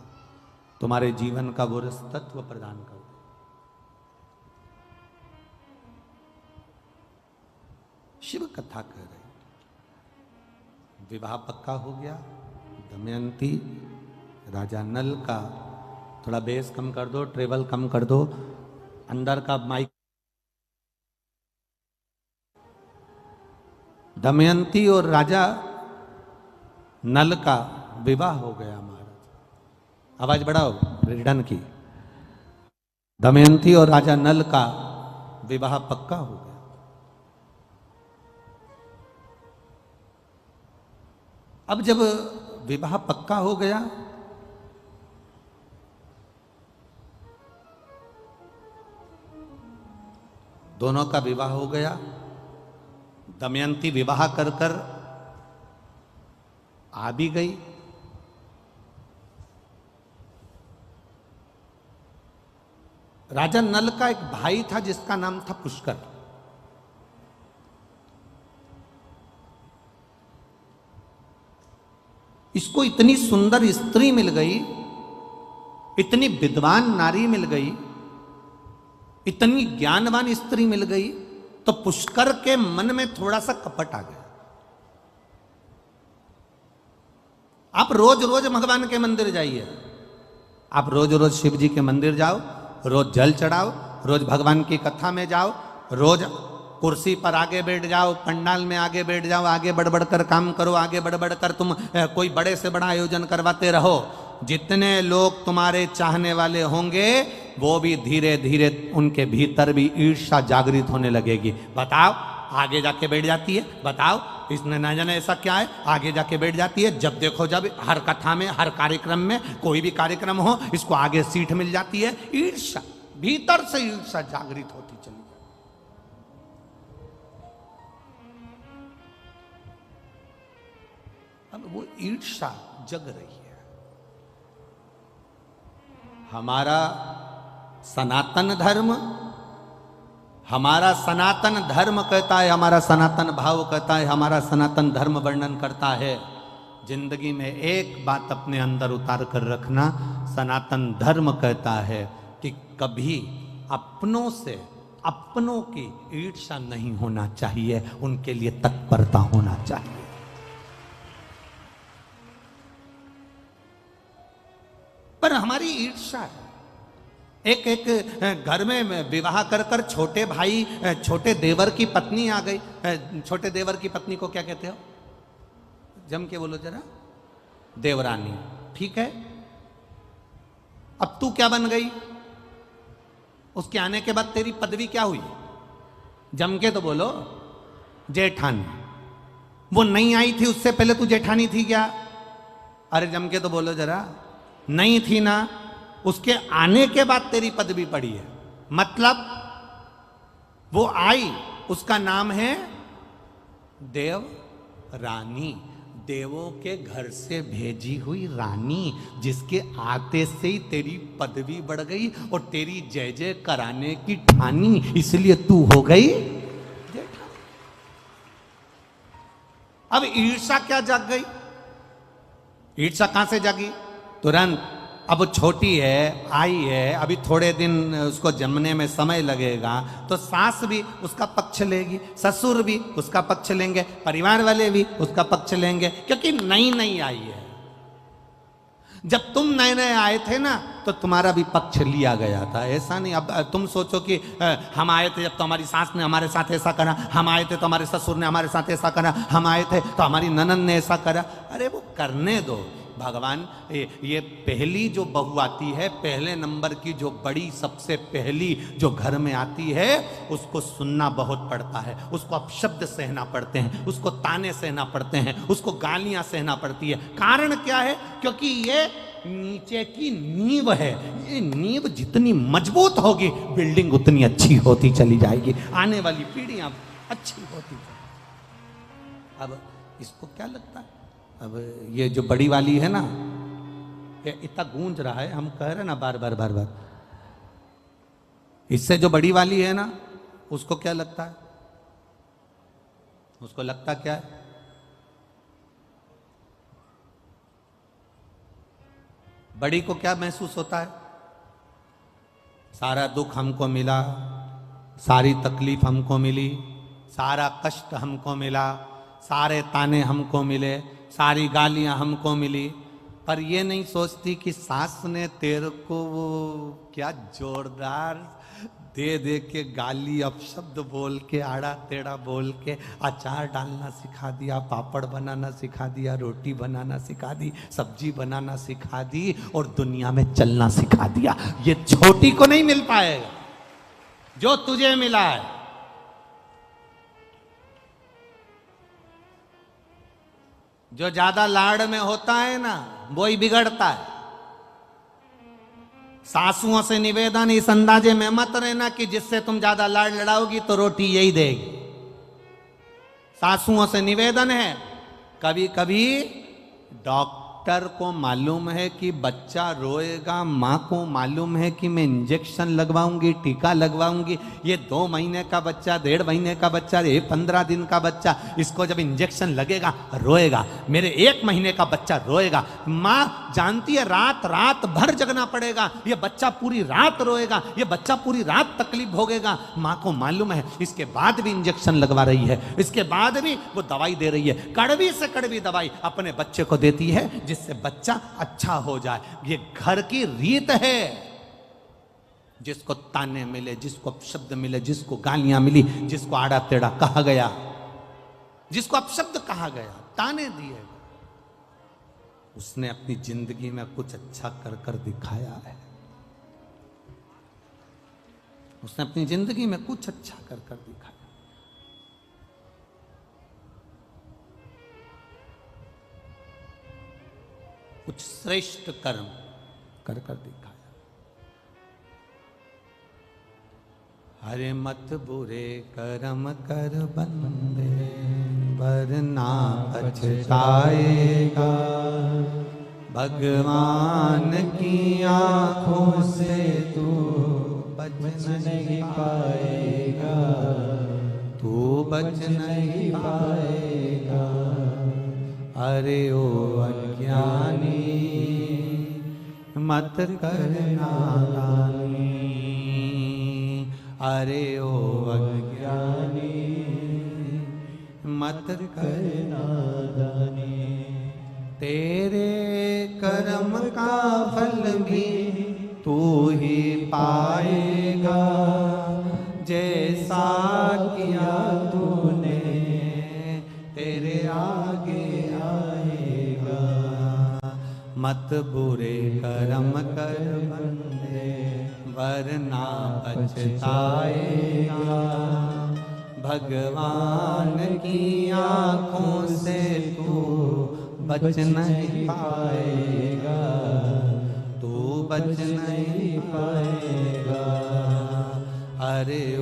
तुम्हारे जीवन का वो रस तत्व प्रदान कर देगा। शिव कथा कह रहे, विवाह पक्का हो गया। दमयंती राजा नल का, थोड़ा बेस कम कर दो, ट्रेवल कम कर दो, अंदर का माइक। दमयंती और राजा नल का विवाह हो गया। महाराज आवाज बढ़ाओ, रिडन की। दमयंती और राजा नल का विवाह पक्का हो गया। अब जब विवाह पक्का हो गया, दोनों का विवाह हो गया, दमयंती विवाह कर कर आ भी गई। राजा नल का एक भाई था जिसका नाम था पुष्कर। इसको इतनी सुंदर स्त्री मिल गई, इतनी विद्वान नारी मिल गई, इतनी ज्ञानवान स्त्री मिल गई, तो पुष्कर के मन में थोड़ा सा कपट आ गया। आप रोज रोज भगवान के मंदिर जाइए, आप रोज रोज शिव जी के मंदिर जाओ, रोज जल चढ़ाओ, रोज भगवान की कथा में जाओ, रोज कुर्सी पर आगे बैठ जाओ, पंडाल में आगे बैठ जाओ, आगे बढ़ बढ़ कर काम करो, आगे बढ़ बढ़ कर तुम कोई बड़े से बड़ा आयोजन करवाते रहो। जितने लोग तुम्हारे चाहने वाले होंगे वो भी धीरे धीरे उनके भीतर भी ईर्ष्या जागृत होने लगेगी। बताओ, आगे जाके बैठ जाती है, बताओ इसने ना जाने ऐसा क्या है, आगे जाके बैठ जाती है। जब देखो जब हर कथा में, हर कार्यक्रम में, कोई भी कार्यक्रम हो, इसको आगे सीट मिल जाती है। ईर्ष्या, भीतर से ईर्ष्या जागृत होती चली। अब वो ईर्ष्या जग रही है। हमारा सनातन धर्म, हमारा सनातन धर्म कहता है, हमारा सनातन भाव कहता है, हमारा सनातन धर्म वर्णन करता है, जिंदगी में एक बात अपने अंदर उतार कर रखना। सनातन धर्म कहता है कि कभी अपनों से अपनों की ईर्ष्या नहीं होना चाहिए, उनके लिए तत्परता होना चाहिए। पर हमारी ईर्ष्या है। एक एक घर में विवाह कर कर छोटे भाई, छोटे देवर की पत्नी आ गई। छोटे देवर की पत्नी को क्या कहते हो? जम के बोलो जरा। देवरानी। ठीक है, अब तू क्या बन गई? उसके आने के बाद तेरी पदवी क्या हुई? जम के तो बोलो। जेठानी। वो नहीं आई थी उससे पहले तू जेठानी थी क्या? अरे जम के तो बोलो जरा। नहीं थी ना, उसके आने के बाद तेरी पदवी पड़ी है। मतलब वो आई, उसका नाम है देव रानी। देवों के घर से भेजी हुई रानी, जिसके आते से ही तेरी पदवी बढ़ गई और तेरी जय जय कराने की ठानी, इसलिए तू हो गई। अब ईर्षा क्या जाग गई? ईर्षा कहां से जागी? तुरंत। अब वो छोटी है, आई है, अभी थोड़े दिन उसको जमने में समय लगेगा, तो सास भी उसका पक्ष लेगी, ससुर भी उसका पक्ष लेंगे, परिवार वाले भी उसका पक्ष लेंगे, क्योंकि नई नई आई है। जब तुम नए नए आए थे ना, तो तुम्हारा भी पक्ष लिया गया था। ऐसा नहीं अब तुम सोचो कि हम आए थे जब तो हमारी सास ने हमारे साथ ऐसा करा, हम आए थे तो हमारे ससुर ने हमारे साथ ऐसा करा, हम आए थे तो हमारी ननद ने ऐसा करा। अरे वो करने दो भगवान। ये पहली जो बहू आती है, पहले नंबर की जो बड़ी सबसे पहली जो घर में आती है, उसको सुनना बहुत पड़ता है, उसको अपशब्द सहना पड़ते हैं, उसको ताने सहना पड़ते हैं, उसको गालियां सहना पड़ती है। कारण क्या है? क्योंकि ये नीचे की नींव है। ये नींव जितनी मजबूत होगी, बिल्डिंग उतनी अच्छी होती चली जाएगी, आने वाली पीढ़ियां अच्छी होती चली। अब इसको क्या लगता है? अब ये जो बड़ी वाली है ना, ये इतना गूंज रहा है, हम कह रहे ना बार बार बार बार, इससे जो बड़ी वाली है ना, उसको क्या लगता है? उसको लगता क्या है? बड़ी को क्या महसूस होता है? सारा दुख हमको मिला, सारी तकलीफ हमको मिली, सारा कष्ट हमको मिला, सारे ताने हमको मिले, सारी गालियां हमको मिली, पर ये नहीं सोचती कि सास ने तेरे को वो क्या जोरदार दे दे के गाली अपशब्द बोल के, आड़ा टेढ़ा बोल के अचार डालना सिखा दिया, पापड़ बनाना सिखा दिया, रोटी बनाना सिखा दी, सब्जी बनाना सिखा दी और दुनिया में चलना सिखा दिया। ये छोटी को नहीं मिल पाएगा जो तुझे मिला है। जो ज्यादा लाड़ में होता है ना, वो ही बिगड़ता है। सासुओं से निवेदन, इस अंदाजे में मत रहना कि जिससे तुम ज्यादा लाड़ लड़ाओगी तो रोटी यही देगी। सासुओं से निवेदन है, कभी कभी डॉक्टर को मालूम है कि बच्चा रोएगा, माँ को मालूम है कि मैं इंजेक्शन लगवाऊंगी, टीका लगवाऊंगी, ये 2 महीने का बच्चा, 1.5 महीने का बच्चा, ये 15 दिन का बच्चा, इसको जब इंजेक्शन लगेगा रोएगा, मेरे 1 महीने का बच्चा रोएगा। माँ जानती है रात रात भर जगना पड़ेगा, ये बच्चा पूरी रात रोएगा, ये बच्चा पूरी रात तकलीफ भोगेगा। माँ को मालूम है, इसके बाद भी इंजेक्शन लगवा रही है, इसके बाद भी वो दवाई दे रही है, कड़वी से कड़वी दवाई अपने बच्चे को देती है जिससे बच्चा अच्छा हो जाए। ये घर की रीत है। जिसको ताने मिले, जिसको अपशब्द मिले, जिसको गालियां मिली, जिसको आड़ा टेढ़ा कहा गया, जिसको अपशब्द कहा गया, ताने दिए, उसने अपनी जिंदगी में कुछ अच्छा कर कर दिखाया है। उसने अपनी जिंदगी में कुछ अच्छा कर कर दिखाया। कुछ श्रेष्ठ कर्म कर कर दिखाया। हरे मत बुरे कर्म कर बंदे, वरना पछताएगा, भगवान की आंखों से तू बच नहीं पाएगा, तू बच नहीं पाएगा। अरे ओ अज्ञानी मत कर नादानी, अरे ओ अज्ञानी मत कर नादानी। तेरे कर्म का फल भी तू ही पाएगा, जैसा किया तूने तेरे आगे आएगा। मत बुरे कर्म कर बंदे, वरना पछताएगा, भगवान की आंखों से तू बच नहीं पाएगा, तू बच नहीं पाएगा। अरे ओ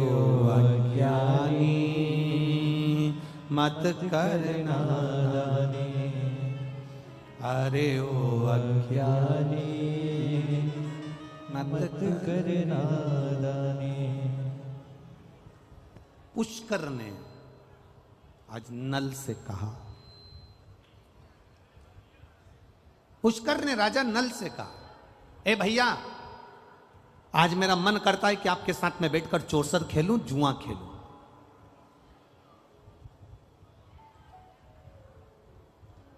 अज्ञानी मत कर नादानी। अरे ओ ज्ञानी मत मत कर नादानी। पुष्कर ने आज नल से कहा, पुष्कर ने राजा नल से कहा, ए भैया आज मेरा मन करता है कि आपके साथ में बैठकर चौसर खेलूं, जुआ खेलूं।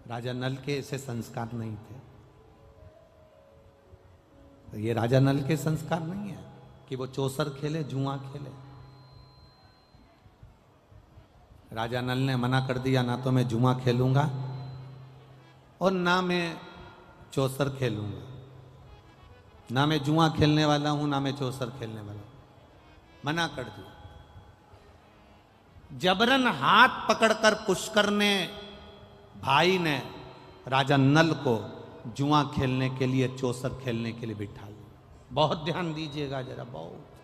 राजा नल के ऐसे संस्कार नहीं थे। तो ये राजा नल के संस्कार नहीं है कि वो चौसर खेले, जुआ खेले। राजा नल ने मना कर दिया, ना तो मैं जुआ खेलूंगा और ना मैं चौसर खेलूंगा। ना मैं जुआ खेलने वाला हूं, ना मैं चौसर खेलने वाला हूं। मना कर दिया। जबरन हाथ पकड़कर पुष्कर ने, भाई ने राजा नल को जुआ खेलने के लिए, चौसर खेलने के लिए बिठा लिया। बहुत ध्यान दीजिएगा जरा, बहुत।